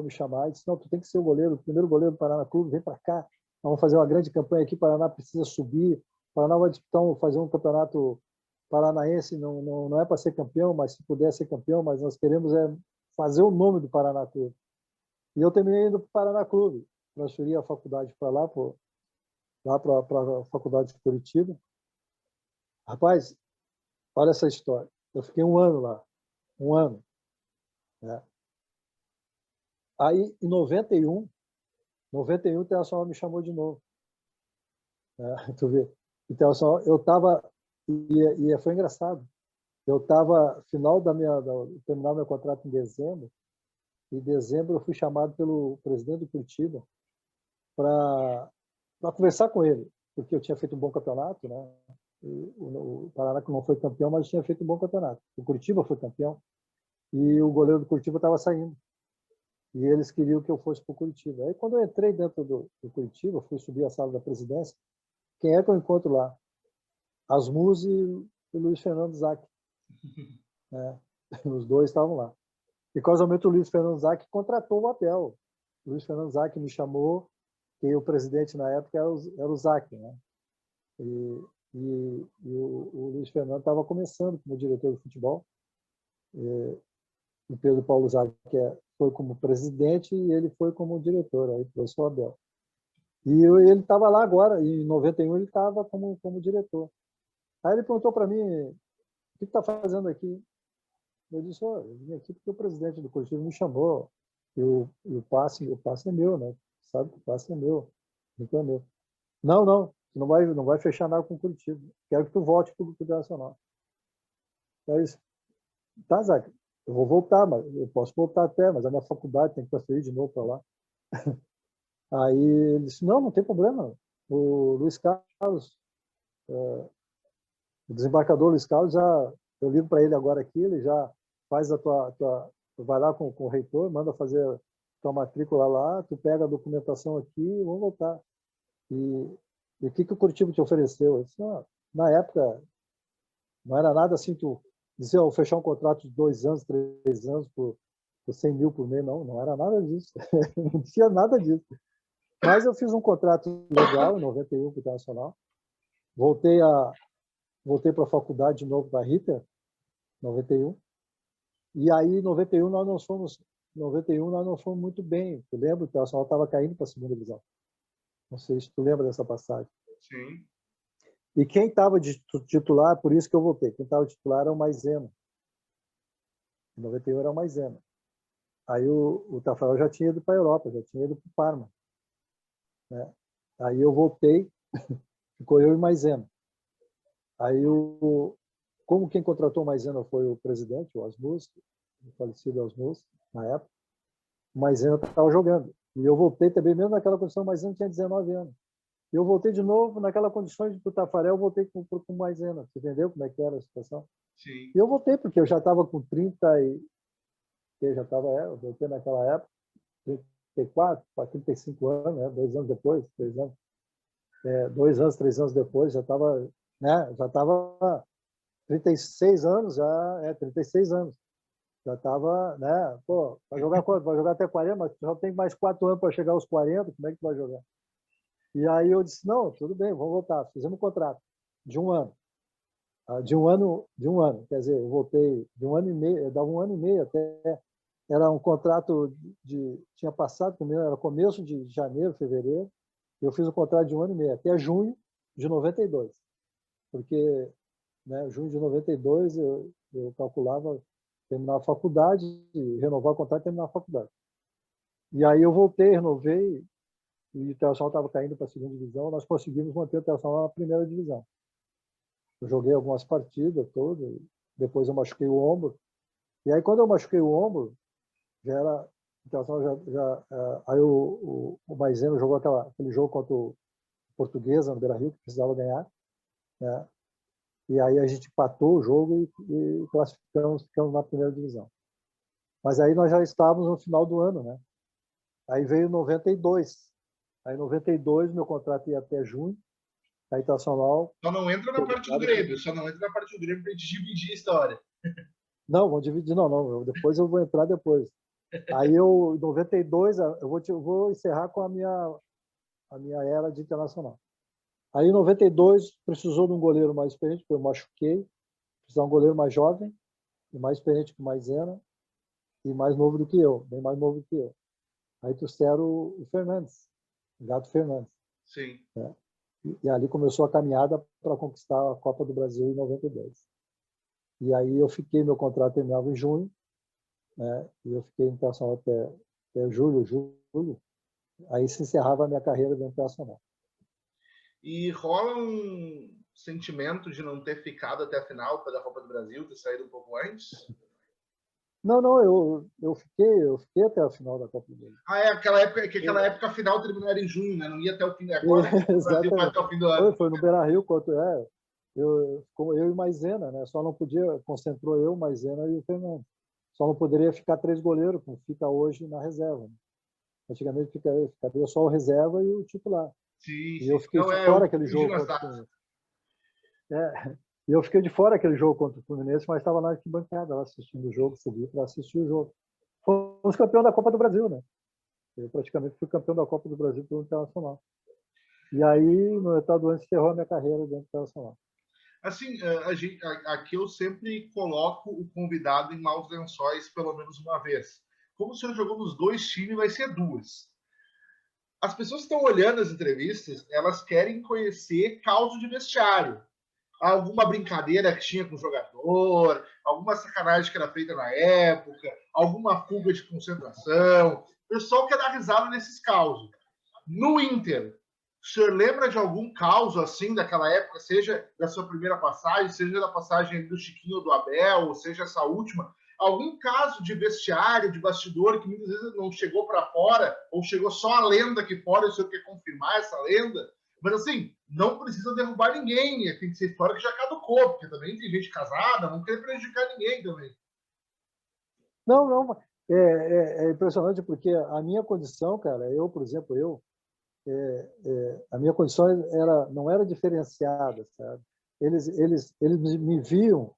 S2: me chamar e disse: não, tu tem que ser o goleiro, o primeiro goleiro do Paraná Clube, vem para cá, vamos fazer uma grande campanha aqui, o Paraná precisa subir, o Paraná vai disputar, fazer um campeonato paranaense, não é para ser campeão, mas se puder ser campeão, mas nós queremos fazer o nome do Paraná Clube. E eu terminei indo para o Paraná Clube, transferi a faculdade para lá para a faculdade de Curitiba. Rapaz, olha essa história. Eu fiquei um ano lá, um ano. Né? Aí, em 91, o Internacional me chamou de novo. Né? Tu vê. Internacional, eu estava, e foi engraçado, eu estava, terminar meu contrato em dezembro, e em dezembro eu fui chamado pelo presidente do Curitiba para conversar com ele, porque eu tinha feito um bom campeonato, né? O Paraná não foi campeão, mas tinha feito um bom campeonato. O Curitiba foi campeão e o goleiro do Curitiba estava saindo. E eles queriam que eu fosse para o Curitiba. Aí, quando eu entrei dentro do Curitiba, fui subir a sala da presidência, quem é que eu encontro lá? Asmus e o Luiz Fernando Zac. Né? Os dois estavam lá. E, casualmente, o Luiz Fernando Zac contratou o Abel. O Luiz Fernando Zac me chamou, que o presidente na época era o Zac. Né? O Luiz Fernando estava começando como diretor de futebol. O Pedro Paulo Zac foi como presidente e ele foi como diretor, aí trouxe o Abel. E ele estava lá agora, em 91 ele estava como diretor. Aí ele perguntou para mim: o que está fazendo aqui? Eu disse: oh, eu vim aqui porque o presidente do Curitiba me chamou, e o passe é meu, né? Sabe que o passe é meu, então é meu. Não, tu não vai fechar nada com o Curitiba. Quero que tu volte para o Clube Nacional. Aí eu disse: tá, Zac, eu vou voltar, mas eu posso voltar até, mas a minha faculdade tem que transferir de novo para lá. Aí ele disse: não tem problema. O Luiz Carlos, o desembarcador Luiz Carlos, eu ligo para ele agora aqui, ele já faz tu vai lá com o reitor, manda fazer tua matrícula lá, tu pega a documentação aqui e vamos voltar. E o que o Curitiba te ofereceu? Eu disse: na época, não era nada assim, tu dizer, vou fechar um contrato de 2 anos, 3 anos por 100 mil por mês, não era nada disso. Não tinha nada disso. Mas eu fiz um contrato legal em 91 com o Internacional. Voltei para a faculdade de novo da Ritter, 91. E aí, em 91, nós não fomos muito bem. Tu lembra? O Internacional estava caindo para a segunda divisão. Não sei se tu lembra dessa passagem.
S1: Sim.
S2: E quem estava de titular, por isso que eu voltei, quem estava titular era o Maisena. Em 91 era o Maisena. Aí o Tafarel já tinha ido para a Europa, já tinha ido para o Parma. Né? Aí eu voltei, ficou eu e Maisena. Aí, como quem contratou o Maisena foi o presidente, o Asmus, o falecido Asmus, na época, o Maisena estava jogando. E eu voltei também, mesmo naquela condição, o Maisena tinha 19 anos. E eu voltei de novo, naquela condição de Tafarel, eu voltei com o Maisena. Você entendeu como é que era a situação?
S1: Sim.
S2: E eu voltei, porque eu já estava com 30 e... Eu já estava, eu voltei naquela época, 34 para 35 anos, né? 2 anos depois, 3 anos. 2 anos, 3 anos depois, já estava, né? Já estava 36 anos, 36 anos. Já estava, né? Pô, vai jogar quanto? Vai jogar até 40, mas só tem mais 4 anos para chegar aos 40, como é que tu vai jogar? E aí eu disse: não, tudo bem, vamos voltar. Fizemos um contrato de 1 ano. De um ano, quer dizer, eu voltei de 1 ano e meio, dava 1 ano e meio até. Era um contrato tinha passado comigo, era começo de janeiro, fevereiro. Eu fiz um contrato de 1 ano e meio, até junho de 92. Porque, né, junho de 92 eu calculava terminar a faculdade, renovar o contrato e terminar a faculdade. E aí eu voltei, renovei, e o Internacional estava caindo para a segunda divisão, nós conseguimos manter o Internacional na primeira divisão. Eu joguei algumas partidas todas, depois eu machuquei o ombro. E aí, quando eu machuquei o ombro, já era. Aí o Maisena jogou aquele jogo contra o Portuguesa no Beira-Rio, que precisava ganhar. Né? E aí a gente empatou o jogo e classificamos, ficamos na primeira divisão. Mas aí nós já estávamos no final do ano, né? Aí veio 92. Aí em 92 meu contrato ia até junho, a Internacional.
S1: Só não entra na parte do Grêmio, só não entra na parte do Grêmio para gente dividir a história.
S2: Não, vamos dividir, não. Depois eu vou entrar depois. Aí eu, em 92, eu vou encerrar com a minha era de Internacional. Aí em 92 precisou de um goleiro mais experiente, porque eu machuquei. Precisava de um goleiro mais jovem, e mais experiente que o Maisena, e mais novo do que eu, bem mais novo do que eu. Aí trouxeram o Fernandes, o Gato Fernandes.
S1: Sim.
S2: Né? E ali começou a caminhada para conquistar a Copa do Brasil em 92. E aí eu fiquei, meu contrato terminava em junho, né? E eu fiquei Internacional até julho. Aí se encerrava a minha carreira dentro do Internacional.
S1: E rola um sentimento de não ter ficado até a final da Copa do Brasil, ter saído um pouco antes?
S2: Não, eu fiquei até a final da Copa do Brasil.
S1: É aquela época a final terminaria em junho, né? Não ia até o fim agora, o Brasil vai até o fim do ano.
S2: Foi no Beira-Rio, eu e Maisena, né? Só não podia, concentrou eu, Maisena e o Fernando. Só não poderia ficar 3 goleiros, como fica hoje na reserva. Né? Antigamente ficaria só o reserva e o titular.
S1: Sim,
S2: e eu fiquei de fora aquele jogo contra o Fluminense. E eu fiquei de fora aquele jogo contra o Fluminense, mas estava na arquibancada lá assistindo o jogo, subi para assistir o jogo. Fomos campeão da Copa do Brasil, né? Eu praticamente fui campeão da Copa do Brasil pelo Internacional. E aí, no resultado do ano, encerrou a minha carreira dentro do Internacional.
S1: Assim, aqui eu sempre coloco o convidado em maus lençóis pelo menos uma vez. Como o senhor jogou nos 2 times, vai ser 2. As pessoas que estão olhando as entrevistas, elas querem conhecer causa de vestiário. Alguma brincadeira que tinha com o jogador, alguma sacanagem que era feita na época, alguma fuga de concentração. O pessoal quer dar risada nesses causos. No Inter, o senhor lembra de algum caos assim daquela época, seja da sua primeira passagem, seja da passagem do Chiquinho ou do Abel, ou seja essa última? Algum caso de vestiário, de bastidor, que muitas vezes não chegou para fora, ou chegou só a lenda aqui fora, e o senhor quer confirmar essa lenda? Mas assim, não precisa derrubar ninguém, tem que ser história que já caducou, porque também tem gente casada, não quer prejudicar ninguém também.
S2: Não, é impressionante porque a minha condição, cara, por exemplo, a minha condição não era diferenciada, sabe? Eles me viam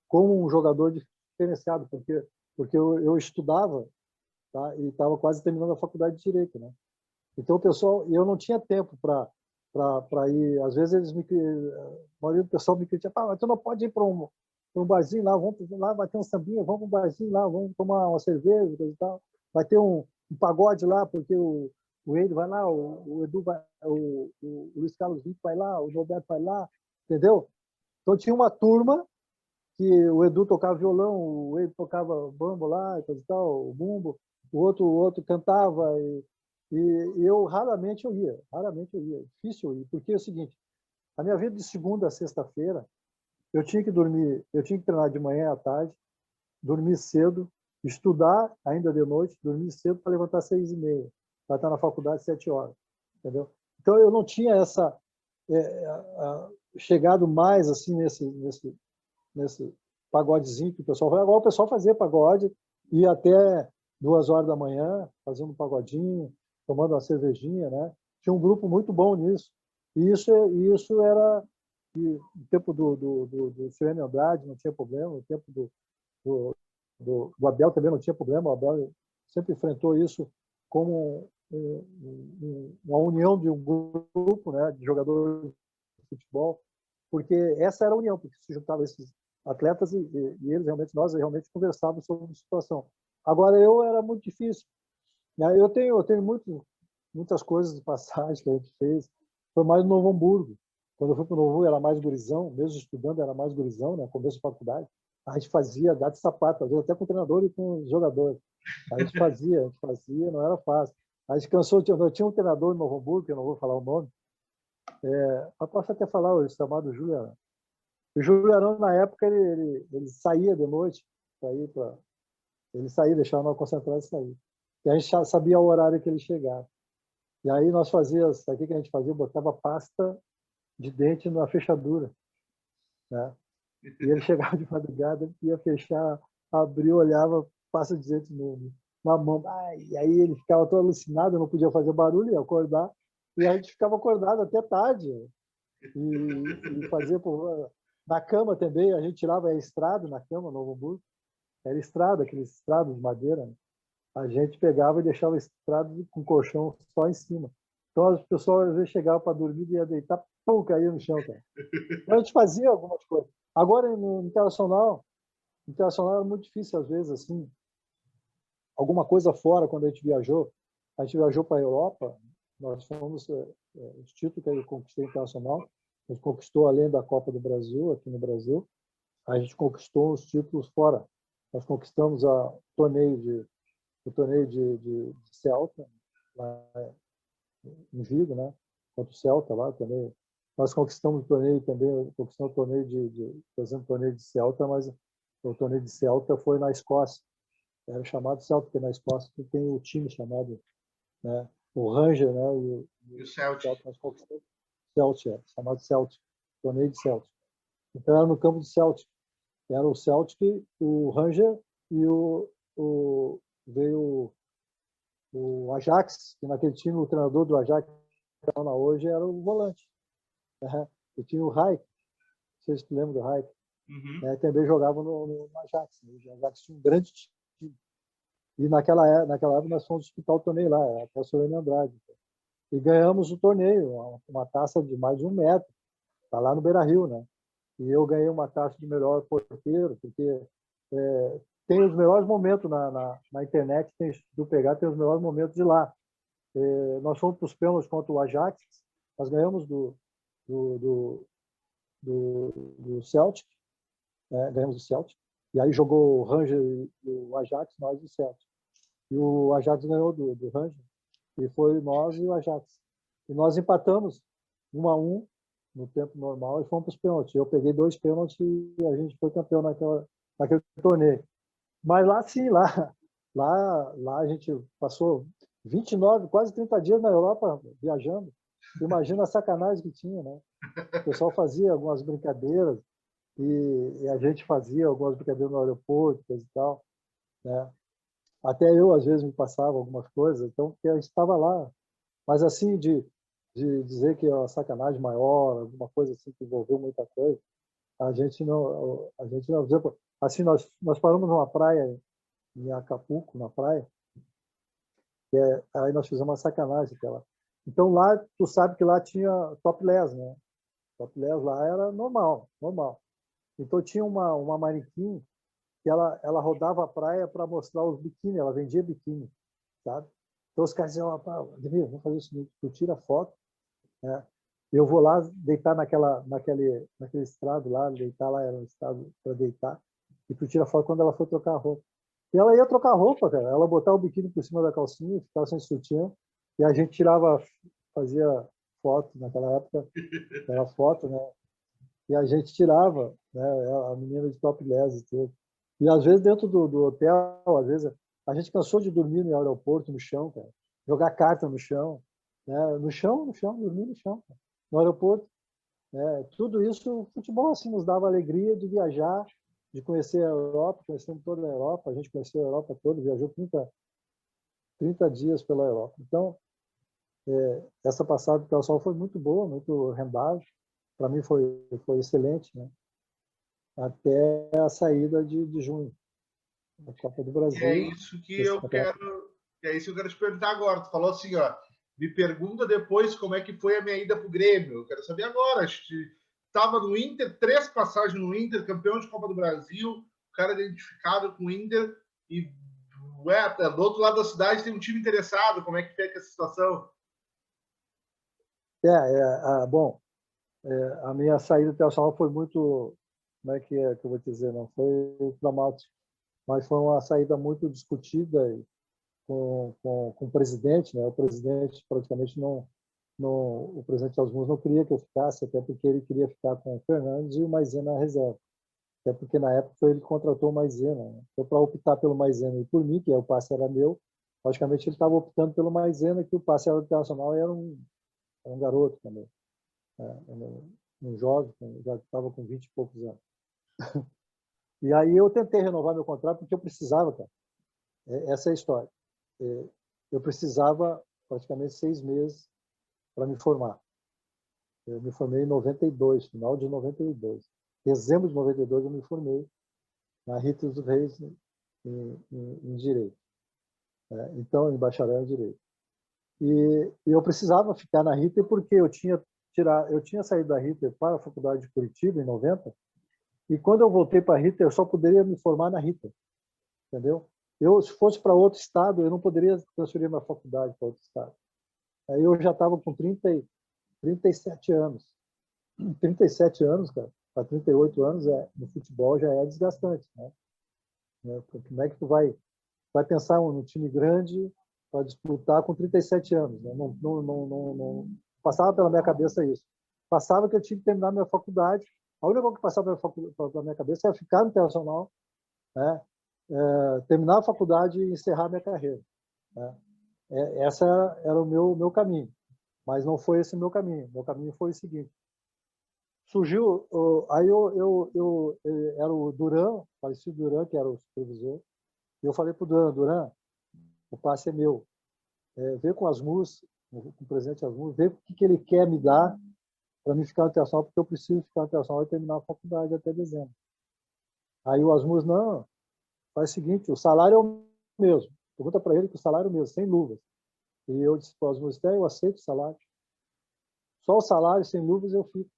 S2: como um jogador diferenciado, porque eu estudava, tá? E estava quase terminando a faculdade de Direito, né? Então, o pessoal, eu não tinha tempo para ir. Às vezes, a maioria do pessoal me critica, mas tu não pode ir para um barzinho lá, vamos lá, vai ter um sambinha, vamos para um barzinho lá, vamos tomar uma cerveja, coisa e tal. Vai ter um pagode lá, porque o Edu vai lá, o Edu vai, o Luiz Carlos Vinto vai lá, o Roberto vai lá, entendeu? Então tinha uma turma que o Edu tocava violão, o Edu tocava bambo lá, e coisa e tal, o bumbo, o outro cantava, e eu raramente eu ia, difícil eu ir, porque é o seguinte, a minha vida de segunda a sexta-feira, eu tinha que dormir, eu tinha que treinar de manhã à tarde, dormir cedo, estudar ainda de noite, dormir cedo para levantar às 6h30, para estar na faculdade às 7 horas, entendeu? Então eu não tinha essa chegado mais assim nesse pagodezinho que o pessoal fazia. Agora o pessoal fazia pagode, ia até 2 horas da manhã fazendo um pagodinho, tomando uma cervejinha, né? Tinha um grupo muito bom nisso. E isso era no tempo do Suene Andrade não tinha problema, no tempo do Abel também não tinha problema. O Abel sempre enfrentou isso como uma união de um grupo, né, de jogadores de futebol, porque essa era a união, porque se juntavam esses atletas e eles nós realmente conversávamos sobre a situação. Agora eu era muito difícil. Eu tenho muitas coisas de passagem que a gente fez. Foi mais no Novo Hamburgo. Quando eu fui para o Novo Hamburgo, era mais gurizão, mesmo estudando, era mais gurizão, né? Começo da faculdade. A gente fazia gato e sapato, às vezes até com o treinador e com os jogadores. A gente fazia, não era fácil. A gente cansou, eu tinha um treinador no Novo Hamburgo, que eu não vou falar o nome, mas posso até falar, o chamado Júlio Arão. O Júlio Arão, na época, ele saía de noite, ele saía, deixava nós concentrar e saía. E a gente já sabia o horário que ele chegava. E aí nós fazíamos, o que a gente fazia? Botava pasta de dente na fechadura. né? E ele chegava de madrugada, ia fechar, abriu, olhava, passa diante na mão. E aí ele ficava todo alucinado, não podia fazer barulho, ia acordar. E a gente ficava acordado até tarde. E fazia na cama também, a gente tirava a estrada na cama, no Novo Hamburgo. Era estrada, aqueles estrados de madeira, né? A gente pegava e deixava o estrado com colchão só em cima. Então as pessoas às vezes chegavam para dormir e ia deitar, pum, caía no chão, cara. Então a gente fazia algumas coisas. Agora no internacional era muito difícil às vezes assim, alguma coisa fora quando a gente viajou para a Europa, nós fomos os títulos que eu conquistei internacional, a gente conquistou além da Copa do Brasil aqui no Brasil, a gente conquistou os títulos fora. Nós conquistamos o torneio de Celta, lá em Vigo, né? Contra o Celta lá também. Nós conquistamos o torneio também, conquistamos o torneio fazendo o torneio de Celta, mas o torneio de Celta foi na Escócia. Era chamado Celta, porque na Escócia tem o time chamado, né? O Ranger, né?
S1: E o Celtic.
S2: Nós conquistamos o Celtic, chamado Celtic, torneio de Celtic. Então era no campo do Celtic. Era o Celtic, o Ranger e veio o Ajax, que naquele time o treinador do Ajax que está lá hoje era o volante. Né? E tinha o Raik, não sei se tu lembra do Raik, né? Também jogava no Ajax. Né? O Ajax tinha um grande time. E naquela época nós fomos disputar o torneio lá, até a Solene Andrade. E ganhamos o torneio, uma taça de mais de 1 metro, está lá no Beira-Rio, né? E eu ganhei uma taça de melhor porteiro, porque tem os melhores momentos na internet, tem os melhores momentos de lá. Nós fomos para os pênaltis contra o Ajax, nós ganhamos do Celtic, né? Ganhamos do Celtic, e aí jogou o Ranger e o Ajax, nós e o Celtic. E o Ajax ganhou do Ranger, e foi nós e o Ajax. E nós empatamos 1-1 no tempo normal e fomos para os pênaltis. Eu peguei 2 pênaltis e a gente foi campeão naquele torneio. Mas lá sim, lá a gente passou 29, quase 30 dias na Europa viajando. Imagina a sacanagem que tinha, né? O pessoal fazia algumas brincadeiras e a gente fazia algumas brincadeiras no aeroporto e tal, né? Até eu, às vezes, me passava algumas coisas, então, porque a gente estava lá. Mas, assim, de dizer que é uma sacanagem maior, alguma coisa assim que envolveu muita coisa, a gente não. Por exemplo, assim, nós paramos numa praia, em Acapulco, na praia, aí nós fizemos uma sacanagem. Então, lá, tu sabe que lá tinha topless, né? Topless lá era normal, normal. Então, tinha uma manequim que ela rodava a praia para mostrar os biquíni, ela vendia biquíni, sabe? Então os caras diziam, Ademir, vamos fazer o seguinte, tu tira a foto, né? Eu vou lá deitar naquele estrado lá, deitar lá, era um estrado para deitar, e tu tira a foto quando ela for trocar a roupa. E ela ia trocar a roupa, cara, ela botava o biquíni por cima da calcinha, ficava sem sutiã, e a gente fazia foto, naquela época, era foto, né? E a gente tirava, né? A menina de topless e tudo. E às vezes dentro do hotel, às vezes a gente cansou de dormir no aeroporto, no chão, cara. Jogar carta no chão, né? No chão, dormir no chão, cara. No aeroporto, né? Tudo isso, o futebol assim nos dava alegria de viajar, de conhecer a Europa, conhecemos toda a Europa, a gente conheceu a Europa toda, viajou 30 dias pela Europa. Então, essa passada do pessoal foi muito boa, muito rendável. Para mim foi excelente, né? Até a saída de junho, da Copa do
S1: E é
S2: Brasil.
S1: isso que eu quero te perguntar agora. Tu falou assim, ó, me pergunta depois como é que foi a minha ida para o Grêmio. Eu quero saber agora. Estava no Inter, 3 passagens no Inter, campeão de Copa do Brasil, o cara identificado com o Inter e do outro lado da cidade tem um time interessado. Como é que fica essa situação?
S2: Bom, a minha saída internacional foi muito, como é que eu vou dizer, não foi dramático, mas foi uma saída muito discutida com o presidente, né? O presidente praticamente o presidente Osmos não queria que eu ficasse, até porque ele queria ficar com o Fernandes e o Maizena na reserva. Até porque na época foi ele que contratou o Maizena, né? Então, para optar pelo Maizena e por mim, que o passe era meu, logicamente ele estava optando pelo Maizena, que o passe era internacional e era um garoto também. um jovem, já estava com 20 e poucos anos. E aí eu tentei renovar meu contrato porque eu precisava, cara. Essa é a história. Eu precisava praticamente 6 meses para me formar. Eu me formei em 92, final de 92. Dezembro de 92 eu me formei na Rita dos Reis em Direito. Então, em bacharel em Direito. E eu precisava ficar na Rita porque eu tinha saído da Rita para a Faculdade de Curitiba em 90, e quando eu voltei para a Rita, eu só poderia me formar na Rita, entendeu? Se fosse para outro estado, eu não poderia transferir minha faculdade para outro estado. Aí eu já estava com 37 anos. 37 anos, cara, para 38 anos, no futebol já é desgastante, né? Como é que tu vai pensar num time grande para disputar com 37 anos? Né? Não passava pela minha cabeça isso. Passava que eu tinha que terminar minha faculdade. A única coisa que passava pela minha cabeça era ficar no Internacional, né? Terminar a faculdade e encerrar minha carreira. Né? Essa era o meu caminho. Mas não foi esse o meu caminho. Meu caminho foi o seguinte. Surgiu, aí eu era o Duran, falecido Duran, que era o supervisor, e eu falei para o Duran, o passe é meu. Vê com as MUS, com o presidente Asmus, vê o que ele quer me dar para mim ficar no Internacional, porque eu preciso ficar no Internacional e terminar a faculdade até dezembro. Aí o Asmus, não, faz o seguinte, o salário é o mesmo. Pergunta para ele que o salário é o mesmo, sem luvas. E eu disse para o Asmus, eu aceito o salário. Só o salário, sem luvas, eu fico.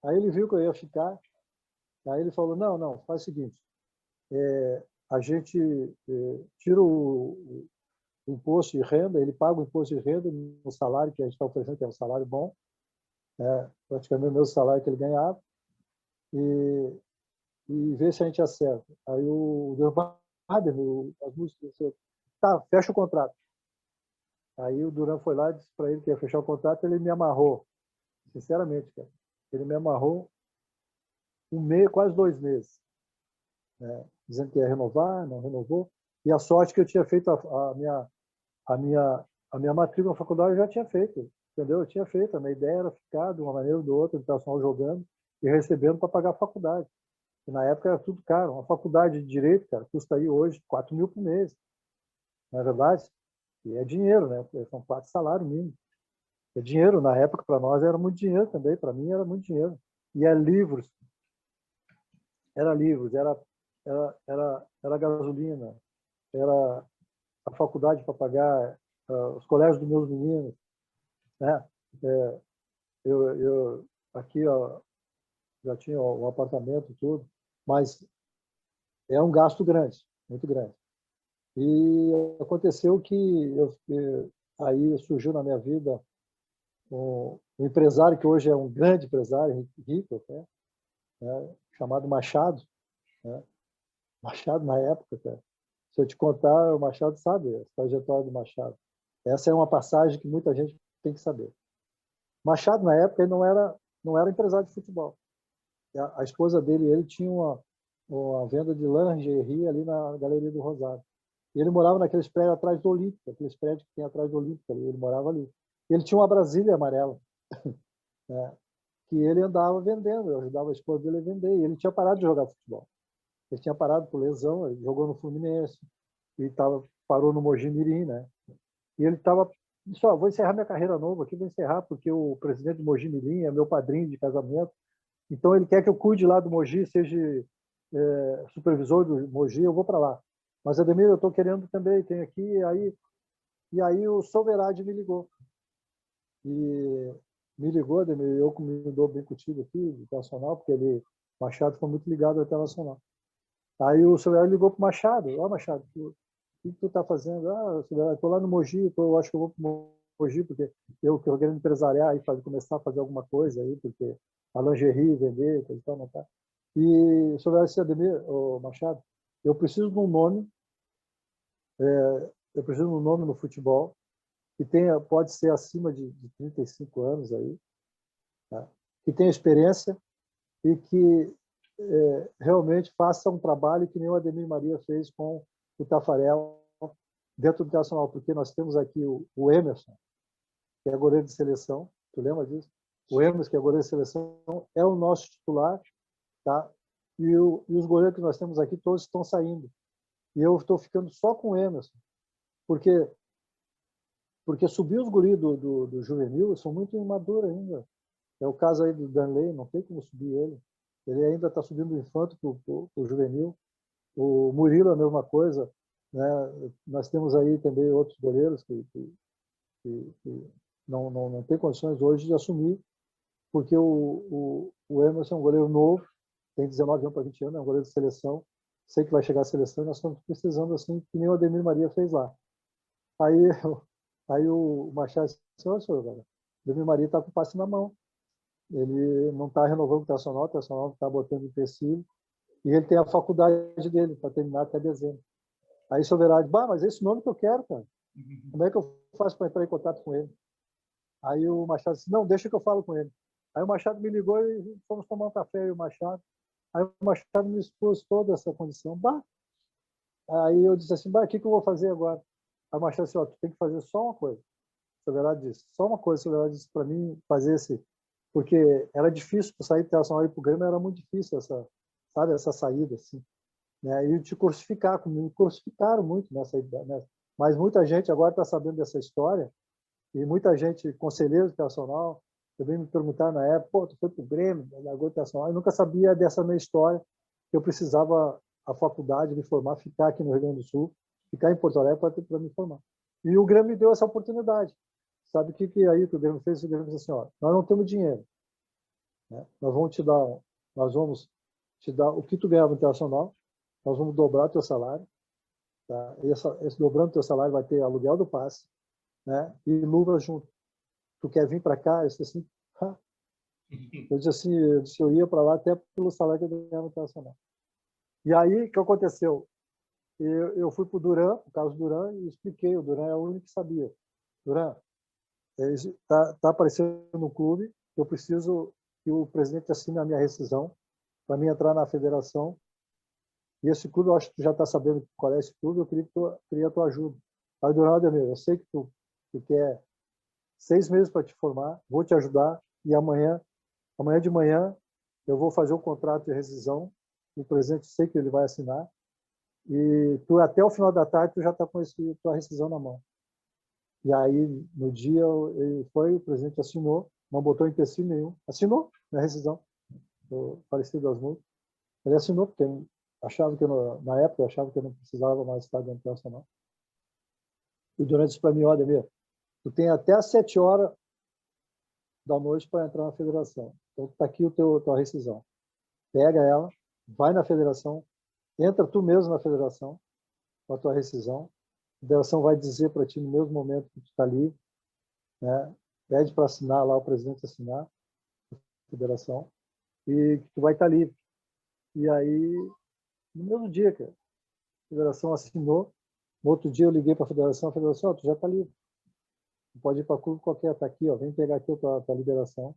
S2: Aí ele viu que eu ia ficar. Aí ele falou, não, faz o seguinte, a gente tira o imposto de renda, ele paga o imposto de renda no salário que a gente está oferecendo, que é um salário bom, praticamente o mesmo salário que ele ganhava, e vê se a gente acerta. Aí o as músicas, tá, fecha o contrato. Aí o Duran foi lá e disse para ele que ia fechar o contrato, ele me amarrou, sinceramente, cara. Ele me amarrou quase 2 meses, né? Dizendo que ia renovar, não renovou. E a sorte que eu tinha feito a minha matrícula na faculdade, eu já tinha feito, entendeu? Eu tinha feito. A minha ideia era ficar de uma maneira ou de outra, internacional, jogando e recebendo para pagar a faculdade. E na época era tudo caro. Uma faculdade de Direito, cara, custa aí hoje 4 mil por mês. Não é verdade? E é dinheiro, né? São 4 salários mínimos. É dinheiro. Na época, para nós, era muito dinheiro também. Para mim, era muito dinheiro. E era livros, era gasolina, era a faculdade para pagar, os colégios dos meus meninos, né? Eu aqui já tinha um apartamento e tudo, mas é um gasto grande, muito grande. E aconteceu que aí surgiu na minha vida um empresário que hoje é um grande empresário, rico até, né? Chamado Machado, né? Machado na época, cara. Se eu te contar, o Machado sabe a trajetória do Machado. Essa é uma passagem que muita gente tem que saber. Machado, na época, ele não era empresário de futebol. A esposa dele, ele tinha uma venda de lingerie ali na Galeria do Rosário. E ele morava naqueles prédios atrás do Olímpico, aqueles prédios que tem atrás do Olímpico ali, ele morava ali. E ele tinha uma Brasília amarela, né, que ele andava vendendo, eu ajudava a esposa dele a vender, e ele tinha parado de jogar futebol. Ele tinha parado por lesão, ele jogou no Fluminense, e parou no Mogi Mirim, né? E ele disse, vou encerrar minha carreira nova aqui, vou encerrar, porque o presidente do Mogi Mirim é meu padrinho de casamento, então ele quer que eu cuide lá do Mogi, seja supervisor do Mogi, eu vou para lá. Mas, Ademir, eu estou querendo também, tem aqui, e aí o Soverade me ligou. E me ligou, Ademir, eu me dou bem contigo aqui, Internacional, porque Machado foi muito ligado ao Internacional. Aí o Soverade ligou para o Machado, Machado, o que tu está fazendo? Estou lá no Mogi, eu acho que eu vou para o Mogi, porque eu querendo empresariar e começar a fazer alguma coisa aí, porque a lingerie, vender, coisa e tal, não tá. E o Soverade disse, Ademir, Machado, eu preciso de um nome, no futebol que pode ser acima de 35 anos aí, tá? Que tenha experiência e que realmente faça um trabalho que nem o Ademir Maria fez com o Tafarel dentro do Internacional, porque nós temos aqui o Emerson, que é goleiro de seleção, tu lembra disso? O Emerson, que é goleiro de seleção, é o nosso titular, tá? E os goleiros que nós temos aqui, todos estão saindo. E eu estou ficando só com o Emerson, porque subir os guris do juvenil são muito imaduros ainda. É o caso aí do Danley, não tem como subir ele. Ele ainda está subindo do infanto para o juvenil. O Murilo, a mesma coisa. Né? Nós temos aí também outros goleiros que não tem condições hoje de assumir, porque o Emerson é um goleiro novo, tem 19 anos para 20 anos, é um goleiro de seleção, sei que vai chegar à seleção e nós estamos precisando, assim, que nem o Ademir Maria fez lá. Aí o Machado disse, olha, senhor, o Ademir Maria está com o passe na mão, ele não está renovando o Internacional está botando empecilho, e ele tem a faculdade dele para terminar até dezembro. Aí o senhor Verade, mas é esse nome que eu quero, cara. Como é que eu faço para entrar em contato com ele? Aí o Machado disse, não, deixa que eu falo com ele. Aí o Machado me ligou e fomos tomar um café, e o Machado. Aí o Machado me expôs toda essa condição. Aí eu disse assim, o que eu vou fazer agora? Aí o Machado disse, tu tem que fazer só uma coisa. O Soberano disse, só uma coisa. O Soberano disse para mim fazer porque era difícil para sair do Internacional e para o Grêmio, era muito difícil essa saída, assim. Né? E te crucificar, me crucificaram muito nessa ideia. Né? Mas muita gente agora está sabendo dessa história, e muita gente, conselheiros do Internacional, também me perguntaram na época, tu foi para o Grêmio, largou o Internacional, eu nunca sabia dessa minha história, que eu precisava a faculdade me formar, ficar aqui no Rio Grande do Sul, ficar em Porto Alegre para me formar. E o Grêmio me deu essa oportunidade. Sabe o que aí que o Grêmio fez? O Grêmio disse assim, nós não temos dinheiro, né? Nós vamos te dar o que tu ganhava no Internacional, nós vamos dobrar o teu salário, tá? Esse dobrando o teu salário vai ter aluguel do passe, né? E luvas junto. Tu quer vir para cá? Eu disse assim, eu ia para lá até pelo salário que eu ganhava no Internacional. E aí, o que aconteceu? Eu fui para o Duran, o Carlos Duran, e expliquei, o Duran é o único que sabia. Duran, está aparecendo no clube, eu preciso que o presidente assine a minha rescisão para mim entrar na federação. E esse clube, eu acho que tu já está sabendo qual é esse clube, eu queria a tua ajuda. Aí o Duran, Ademir, eu sei que tu quer 6 meses para te formar, vou te ajudar, e amanhã de manhã, eu vou fazer o contrato de rescisão, o presidente sei que ele vai assinar, e tu até o final da tarde tu já está com a tua rescisão na mão. E aí, no dia, ele foi, o presidente assinou, não botou empecilho nenhum, assinou na rescisão, do falecido Asmur. Ele assinou, porque achava que na época eu achava que eu não precisava mais estar dentro do Internacional. E o Durante disse para mim, olha, Ademir, tu tem até às 7 horas da noite para entrar na federação. Então, está aqui tua rescisão. Pega ela, vai na federação, entra tu mesmo na federação com a tua rescisão. A federação vai dizer para ti no mesmo momento que tu está livre, né? Pede para assinar lá, o presidente assinar a federação, e que tu vai estar livre. E aí, no mesmo dia, cara, a federação assinou. No outro dia eu liguei para a federação, tu já está livre. Tu pode ir para clube qualquer, está aqui, vem pegar aqui a tua liberação.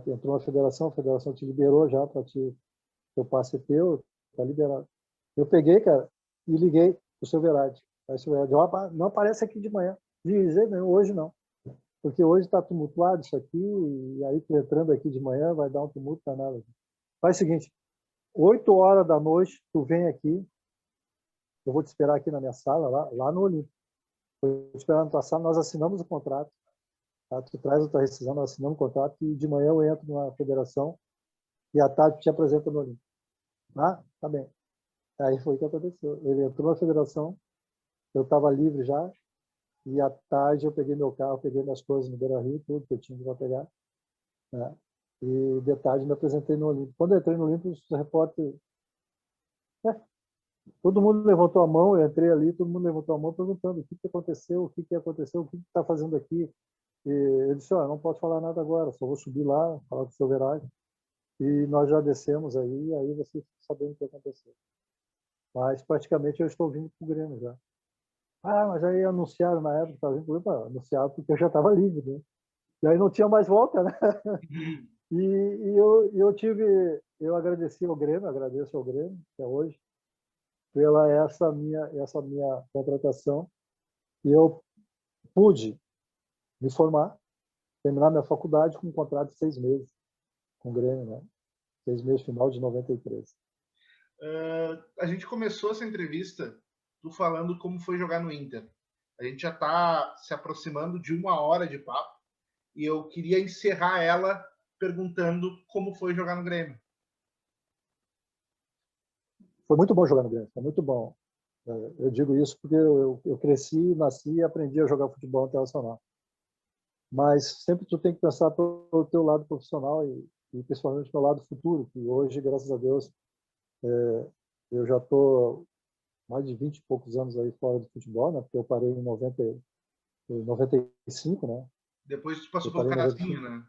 S2: Entrou na federação, a federação te liberou já para teu passe é teu, está liberado. Eu peguei, cara, e liguei para o seu Verade. Aí o seu Verade, não aparece aqui de manhã. Dizer, não, hoje não. Porque hoje está tumultuado isso aqui, e aí tu entrando aqui de manhã vai dar um tumulto danado. Faz o seguinte, 8 horas da noite, tu vem aqui, eu vou te esperar aqui na minha sala, lá no Olímpico. Vou te esperar na tua sala, nós assinamos o contrato. Tá? Tu traz a tua rescisão, nós assinamos o contrato, e de manhã eu entro na federação, e à tarde te apresento no Olímpico. Tá bem. Aí foi o que aconteceu. Ele entrou na federação, eu estava livre já, e à tarde eu peguei meu carro, peguei minhas coisas no Beira-Rio, tudo que eu tinha que pegar, né? E de tarde me apresentei no Olímpico. Quando eu entrei no Olímpico, os repórteres... todo mundo levantou a mão, eu entrei ali, todo mundo levantou a mão perguntando o que aconteceu, o que aconteceu, o que está fazendo aqui. E eu disse, não posso falar nada agora, só vou subir lá, falar com o seu Verade. E nós já descemos aí, aí vocês sabem o que aconteceu. Mas praticamente eu estou vindo para o Grêmio já. Mas aí anunciaram na época que estava vindo para o Grêmio, anunciaram porque eu já estava livre, né? E aí não tinha mais volta, né? E eu agradeci ao Grêmio, agradeço ao Grêmio até hoje, pela essa minha contratação. E eu pude me formar, terminar minha faculdade com um contrato de 6 meses com o Grêmio, né? 6 meses, final de 93.
S1: A gente começou essa entrevista tu falando como foi jogar no Inter. A gente já está se aproximando de 1 hora de papo e eu queria encerrar ela perguntando como foi jogar no Grêmio.
S2: Foi muito bom jogar no Grêmio, foi muito bom. Eu digo isso porque eu cresci, nasci e aprendi a jogar futebol internacional. Mas sempre tu tem que pensar pelo teu lado profissional e principalmente pelo lado futuro, que hoje, graças a Deus, eu já estou mais de 20 e poucos anos aí fora do futebol, né? Porque eu parei em 95, né?
S1: Depois tu passou
S2: Eu
S1: pelo
S2: parei em
S1: Carazinho,
S2: 95.
S1: né?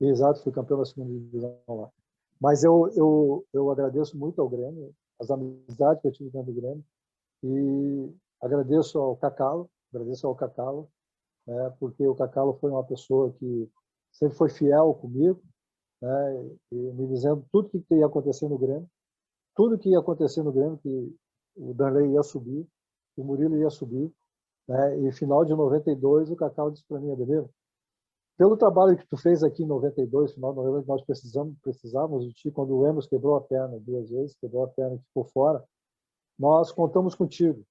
S2: Exato, fui campeão da segunda divisão lá. Mas eu agradeço muito ao Grêmio, as amizades que eu tive dentro do Grêmio, e agradeço ao Cacalo, né? Porque o Cacalo foi uma pessoa que sempre foi fiel comigo, né? E me dizendo tudo que ia acontecer no Grêmio, tudo que ia acontecer no Grêmio, que o Danley ia subir, o Murilo ia subir, né? E final de 92 o Cacau disse para mim, Ademir, pelo trabalho que tu fez aqui em 92, final de 92, nós precisávamos de ti quando o Emerson quebrou a perna 2 vezes, quebrou a perna e ficou fora, nós contamos contigo.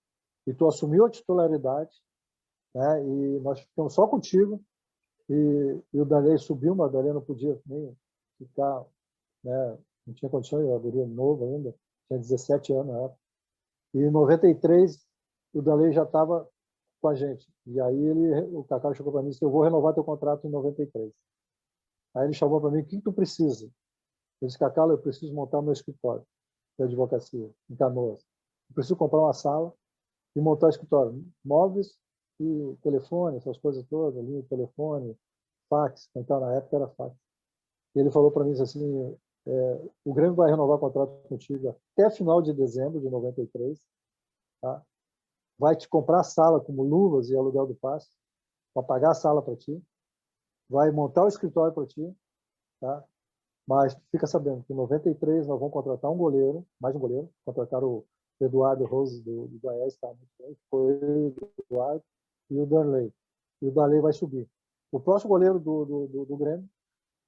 S2: E tu assumiu a titularidade, né? E nós ficamos só contigo. E o Danley subiu, mas o Danley não podia nem ficar, né? Não tinha condições, eu era novo ainda, tinha 17 anos na época. E em 93, o Danley já estava com a gente. E aí o Cacau chegou para mim e disse, eu vou renovar teu contrato em 93. Aí ele chamou para mim, o que tu precisa? Eu disse, Cacau, eu preciso montar meu escritório de advocacia, em Canoas. Eu preciso comprar uma sala e montar o escritório. Móveis e telefone, essas coisas todas, linha de telefone, fax, então na época era fax. E ele falou para mim assim, o Grêmio vai renovar o contrato contigo até final de dezembro de 93, tá? Vai te comprar a sala como luvas e aluguel do passe, vai pagar a sala para ti, vai montar o escritório para ti, tá? Mas fica sabendo que em 93 nós vamos contratar um goleiro, mais um goleiro, contrataram o Eduardo Rose do Goiás, tá? Foi o Eduardo e o Darley. E o Darley vai subir. O próximo goleiro do Grêmio,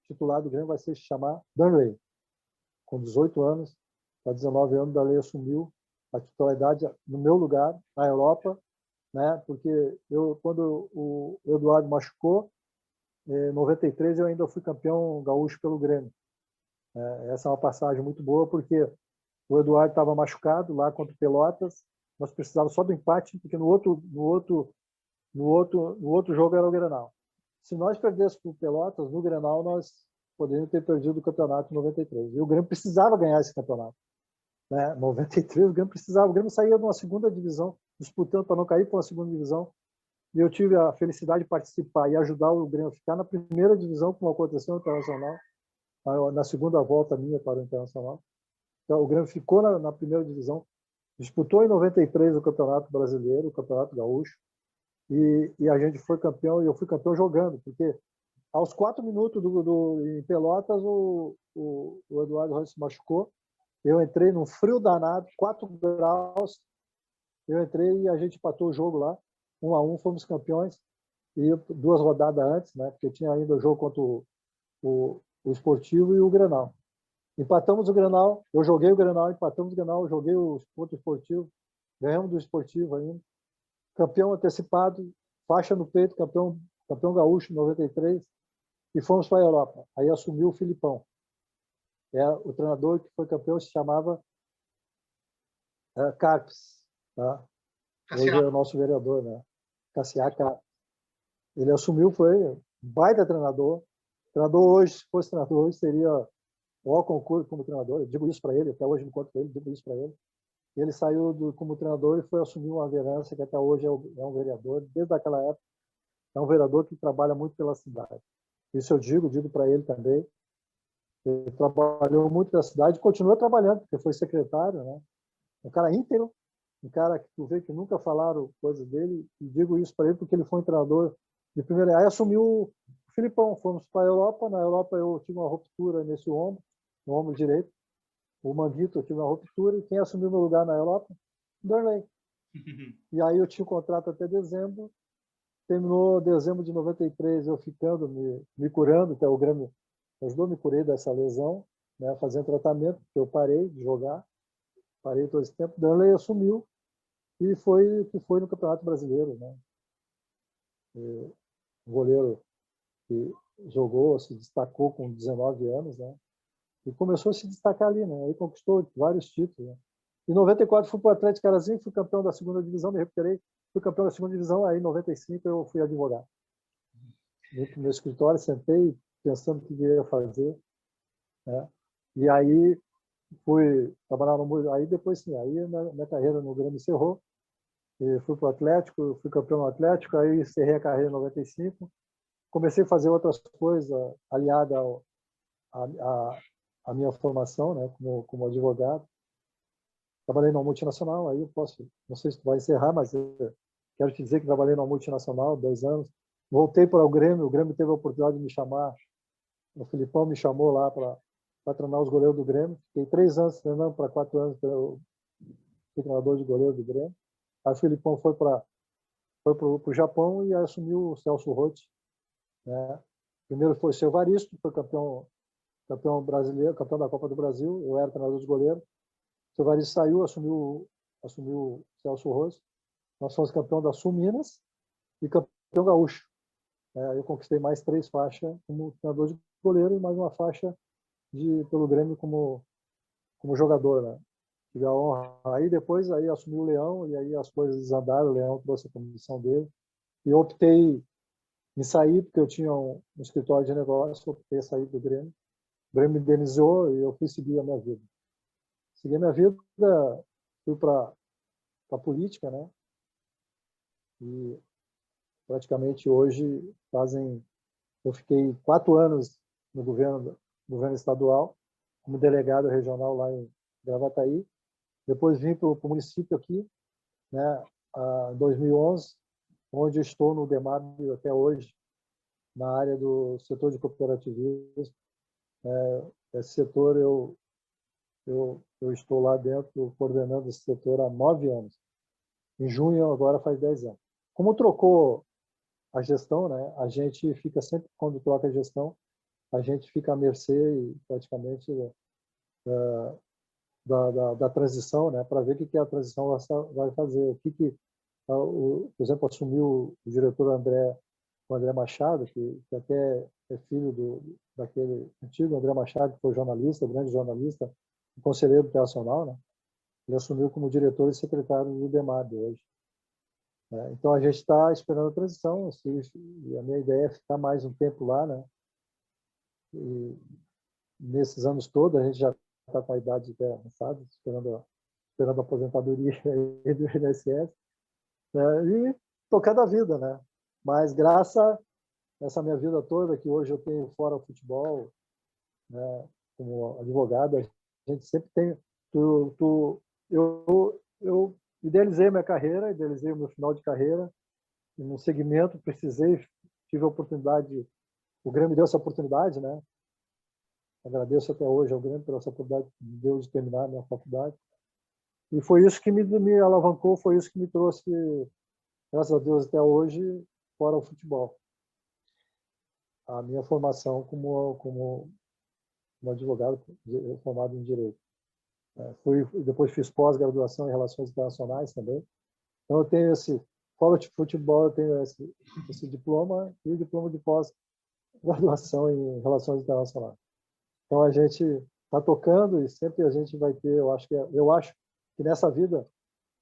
S2: titular do Grêmio, vai se chamar Darley. Com 18 anos, há 19 anos, o Darley assumiu a titularidade no meu lugar, na Europa, né? Porque quando o Eduardo machucou, em 93 eu ainda fui campeão gaúcho pelo Grêmio. Essa é uma passagem muito boa, porque o Eduardo estava machucado lá contra o Pelotas, nós precisávamos só do empate, porque no outro jogo era o Grenal. Se nós perdêssemos para o Pelotas, no Grenal nós poderíamos ter perdido o campeonato em 93. E o Grêmio precisava ganhar esse campeonato. Né? 93, o Grêmio precisava. O Grêmio saía de uma segunda divisão, disputando para não cair para uma segunda divisão. E eu tive a felicidade de participar e ajudar o Grêmio a ficar na primeira divisão, como aconteceu no Internacional, na segunda volta minha para o Internacional. Então, o Grêmio ficou na primeira divisão, disputou em 93 o Campeonato Brasileiro, o Campeonato Gaúcho, e a gente foi campeão, e eu fui campeão jogando, porque aos 4 minutos em Pelotas, o Eduardo Ramos se machucou, eu entrei num frio danado, 4 graus, eu entrei e a gente empatou o jogo lá, 1-1, fomos campeões, e 2 rodadas antes, né, porque tinha ainda o jogo contra o Esportivo e o Grenal. Empatamos o Grenal, eu joguei o Grenal, empatamos o Grenal, eu joguei contra o Esportivo, ganhamos do Esportivo ainda, campeão antecipado, faixa no peito, campeão gaúcho em 93, e fomos para a Europa. Aí assumiu o Filipão. O treinador que foi campeão se chamava Carpes, tá? Hoje é o nosso vereador, né? Cassiá Carpes. Ele assumiu, foi um baita treinador. Treinador hoje, se fosse treinador hoje, seria o concurso como treinador. Eu digo isso para ele, até hoje não conto para ele, digo isso para ele. Ele saiu como treinador e foi assumir uma vereança que até hoje é um vereador. Desde aquela época, é um vereador que trabalha muito pela cidade. Isso eu digo para ele também. Ele trabalhou muito na cidade e continua trabalhando, porque foi secretário, né? Um cara íntegro, um cara que tu vê que nunca falaram coisas dele, e digo isso para ele porque ele foi um treinador de primeira. Aí assumiu o Filipão, fomos para a Europa. Na Europa eu tive uma ruptura nesse ombro, no ombro direito. O Manguito, eu tive uma ruptura, e quem assumiu meu lugar na Europa? Darley. E aí eu tinha um contrato até dezembro, terminou dezembro de 93, eu ficando, me curando, até o Grêmio ajudou, me curei dessa lesão, né, fazendo tratamento, porque eu parei de jogar, parei todo esse tempo, Danley assumiu e foi no Campeonato Brasileiro, né? O goleiro que jogou, se destacou com 19 anos, né? E começou a se destacar ali, né? Aí conquistou vários títulos, né? Em 94 fui para o Atlético Carazinho, fui campeão da segunda divisão, me recuperei, fui campeão da segunda divisão, aí em 95 eu fui advogado. Vim para o meu escritório, sentei pensando o que eu ia fazer, né? E aí fui trabalhar no... Aí depois sim, aí minha carreira no Grêmio encerrou, e fui para o Atlético, fui campeão no Atlético, aí encerrei a carreira em 95, comecei a fazer outras coisas aliada à minha formação, né, como advogado. Trabalhei numa multinacional, aí eu posso, não sei se tu vai encerrar, mas eu quero te dizer que trabalhei numa multinacional 2 anos. Voltei para o Grêmio teve a oportunidade de me chamar, o Filipão me chamou lá para treinar os goleiros do Grêmio. Fiquei 3 anos treinando, para 4 anos eu fui treinador de goleiro do Grêmio. Aí o Filipão foi para o Japão e assumiu o Celso Roth, né? Primeiro foi o seu Evaristo, foi campeão brasileiro, campeão da Copa do Brasil. Eu era treinador de goleiro. O seu Evaristo saiu, assumiu o Celso Roth. Nós fomos campeão da Sul Minas e campeão gaúcho. Eu conquistei mais 3 faixas como treinador de goleiro e mais uma faixa pelo Grêmio como jogador, né? Tive a honra. Aí depois aí assumiu o Leão e aí as coisas desandaram. O Leão trouxe a comissão dele e eu optei em sair porque eu tinha um escritório de negócio, optei em sair do Grêmio. O Grêmio me indenizou e eu fui seguir a minha vida. Segui a minha vida, fui para a política, né? E praticamente hoje eu fiquei 4 anos no governo estadual como delegado regional lá em Gravataí. Depois vim para o município aqui, né, em 2011, onde eu estou no DEMAB até hoje, na área do setor de cooperativismo. Esse setor eu estou lá dentro coordenando esse setor há 9 anos. Em junho agora faz 10 anos. Como trocou a gestão, né, a gente fica sempre, quando troca a gestão, a gente fica à mercê e praticamente da transição, né, para ver o que a transição vai fazer, por exemplo, assumiu o diretor o André Machado, que até é filho daquele antigo André Machado, que foi jornalista, grande jornalista, conselheiro internacional, né? Ele assumiu como diretor e secretário do DEMAB hoje. Então a gente está esperando a transição, assim, e a minha ideia é ficar mais um tempo lá, né? E nesses anos todos a gente já está com a idade avançada, esperando a aposentadoria do INSS, né? E tocando a vida, né? Mas graças a essa minha vida toda que hoje eu tenho fora o futebol, né, como advogado, a gente sempre tem eu idealizei minha carreira, idealizei o meu final de carreira e no segmento tive a oportunidade, o Grêmio deu essa oportunidade, né? Agradeço até hoje ao Grêmio pela essa oportunidade que me deu de terminar a minha faculdade. E foi isso que me alavancou, foi isso que me trouxe, graças a Deus, até hoje, fora o futebol. A minha formação como advogado formado em Direito. Depois fiz pós-graduação em Relações Internacionais também. Então, eu tenho fora de futebol, eu tenho esse diploma e o diploma de pós-graduação em Relações Internacionais. Então, a gente está tocando e sempre a gente vai ter, eu acho que nessa vida,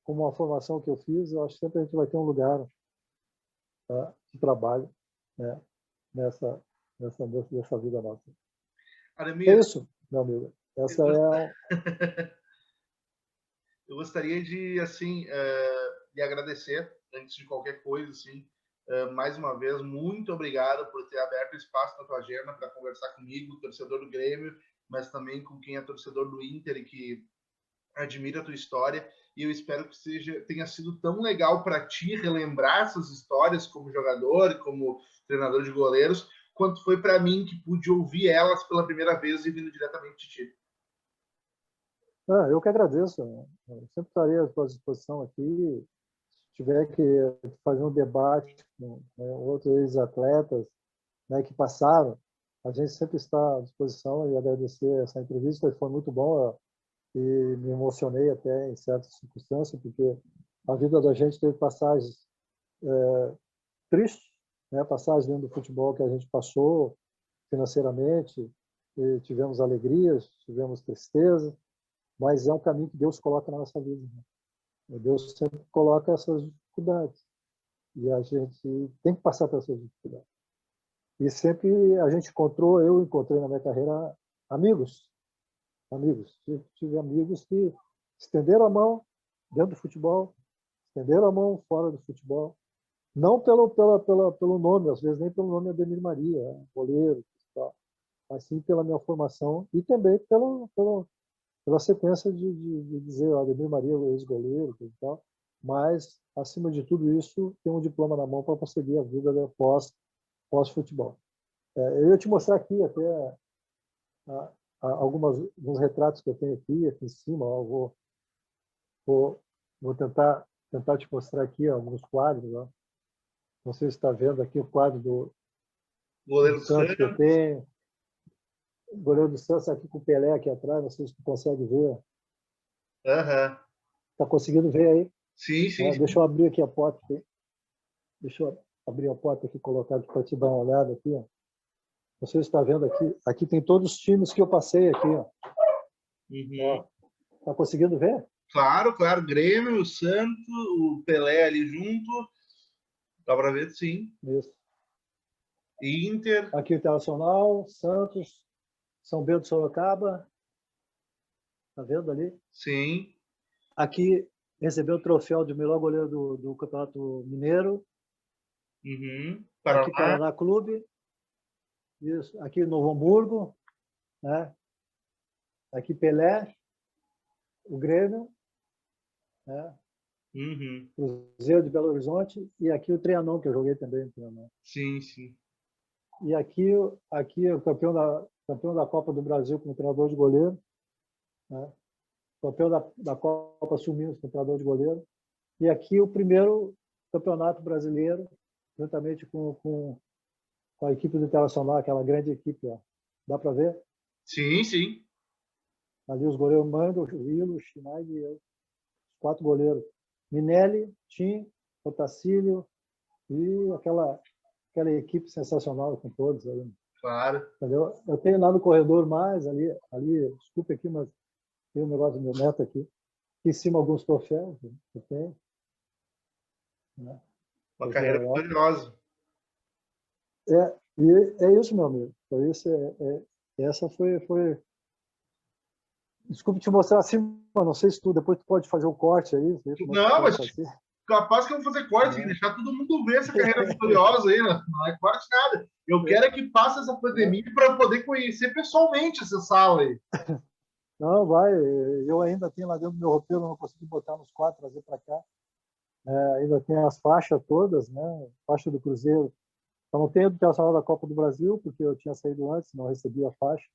S2: como a formação que eu fiz, eu acho que sempre a gente vai ter um lugar, tá, de trabalho, né, nessa vida nossa.
S1: Ademir,
S2: É isso, meu amigo. Essa
S1: eu gostaria de, assim, lhe agradecer, antes de qualquer coisa, assim, mais uma vez, muito obrigado por ter aberto espaço na tua agenda para conversar comigo, torcedor do Grêmio, mas também com quem é torcedor do Inter e que admira a tua história. E eu espero que tenha sido tão legal para ti relembrar essas histórias como jogador, como treinador de goleiros, quanto foi para mim, que pude ouvir elas pela primeira vez e vindo diretamente de ti.
S2: Eu que agradeço. Eu sempre estarei à sua disposição aqui. tiver que fazer um debate com, né, outros ex-atletas, né, que passaram, a gente sempre está à disposição e agradecer essa entrevista, foi muito bom e me emocionei até em certas circunstâncias, porque a vida da gente teve passagens tristes, né, passagens dentro do futebol que a gente passou financeiramente, e tivemos alegrias, tivemos tristeza, mas é um caminho que Deus coloca na nossa vida, né? Deus sempre coloca essas dificuldades e a gente tem que passar por essas dificuldades. E sempre a gente encontrou, eu encontrei na minha carreira amigos. Tive amigos que estenderam a mão dentro do futebol, estenderam a mão fora do futebol, não pelo nome, às vezes nem pelo nome Ademir Maria, goleiro, tal, mas sim pela minha formação e também pela sequência de dizer, Ademir Maria, ex-goleiro e tal, mas, acima de tudo isso, tem um diploma na mão para prosseguir a vida pós-futebol. Eu ia te mostrar aqui até alguns retratos que eu tenho aqui em cima. Eu vou tentar te mostrar aqui alguns quadros. Ó. Não sei se está vendo aqui o quadro do Santos que eu tenho. O goleiro do Santos aqui com o Pelé aqui atrás, não sei se tu consegue ver. Está conseguindo ver aí?
S1: Sim, sim.
S2: Deixa eu abrir aqui a porta. Deixa eu abrir a porta aqui e colocar aqui para te dar uma olhada aqui. Ó. Você está vendo aqui? Aqui tem todos os times que eu passei aqui. Ó.
S1: Uhum.
S2: Tá conseguindo ver?
S1: Claro. Grêmio, o Santos, o Pelé ali junto. Dá para ver, sim.
S2: Isso.
S1: Inter.
S2: Aqui o Internacional, Santos, São Bento do Sorocaba. Tá vendo ali?
S1: Sim.
S2: Aqui recebeu o troféu de melhor goleiro do Campeonato Mineiro.
S1: Uhum.
S2: Aqui Paraná Clube. Isso. Aqui Novo Hamburgo. Né? Aqui Pelé. O Grêmio. Né?
S1: Uhum.
S2: Cruzeiro de Belo Horizonte. E aqui o Trianon, que eu joguei também.
S1: Sim, sim.
S2: E aqui o campeão da Copa do Brasil como treinador de goleiro. Né? Campeão da Copa Sul-Minas como treinador de goleiro. E aqui o primeiro campeonato brasileiro, juntamente com a equipe do Internacional, aquela grande equipe. Ó. Dá para ver?
S1: Sim, sim.
S2: Ali os goleiros Mando, Willo, Schneid e eu. Os 4 goleiros. Minelli, Tim, Otacílio e aquela equipe sensacional com todos aí.
S1: Claro.
S2: Entendeu? Eu tenho lá no corredor mais, ali, desculpa aqui, mas tem um negócio do meu neto aqui. Aqui em cima alguns troféus que eu tenho. Né?
S1: Uma carreira vitoriosa.
S2: E é isso, meu amigo. Foi isso, essa foi... Desculpe te mostrar assim, mas não sei se depois tu pode fazer o corte aí.
S1: Não, mas capaz que eu vou fazer corte, deixar todo mundo ver essa carreira vitoriosa aí, né? Não é corte nada. Eu quero é que passe essa pandemia para poder conhecer pessoalmente essa sala aí.
S2: Não, vai. Eu ainda tenho lá dentro do meu roupeiro, não consegui botar nos quadros, trazer para cá. Ainda tem as faixas todas, né? Faixa do Cruzeiro. Eu não tenho do Internacional da Copa do Brasil, porque eu tinha saído antes, não recebi a faixa.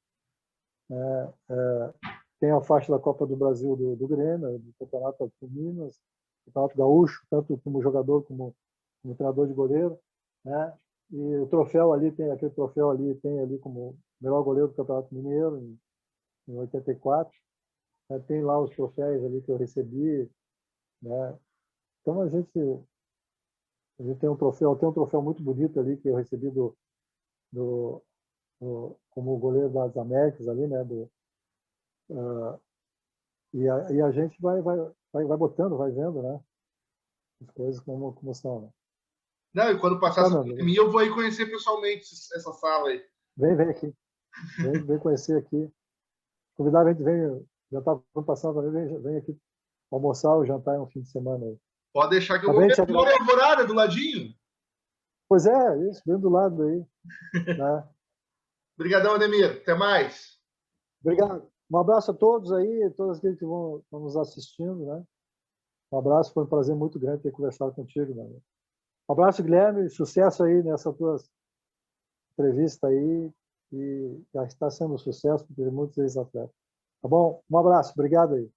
S2: Tem a faixa da Copa do Brasil do Grêmio, do Campeonato de Minas, Campeonato Gaúcho, tanto como jogador como treinador de goleiro. Né? E o troféu ali, aquele troféu ali, tem ali como melhor goleiro do Campeonato Mineiro, em 84. Tem lá os troféus ali que eu recebi. Né? Então a gente tem um troféu muito bonito ali que eu recebi como goleiro das Américas ali, né? E a gente vai botando, vai vendo, né? As coisas como são. Né?
S1: Não, e quando passar essa pandemia, eu vou aí conhecer pessoalmente essa sala aí.
S2: Vem aqui. Vem conhecer aqui. Convidar a gente, já está passando também, vem aqui almoçar ou jantar um fim de semana aí.
S1: Pode deixar que eu vou ver a Alvorada do ladinho.
S2: Pois é, isso, bem do lado aí. Né?
S1: Obrigadão, Ademir. Até mais.
S2: Obrigado. Um abraço a todos aí, todos aqueles que vão nos assistindo. Né? Um abraço, foi um prazer muito grande ter conversado contigo. Né? Um abraço, Guilherme, sucesso aí nessa tua entrevista aí, e já está sendo um sucesso, porque tem muitos ex-atletas. Tá bom? Um abraço, obrigado aí.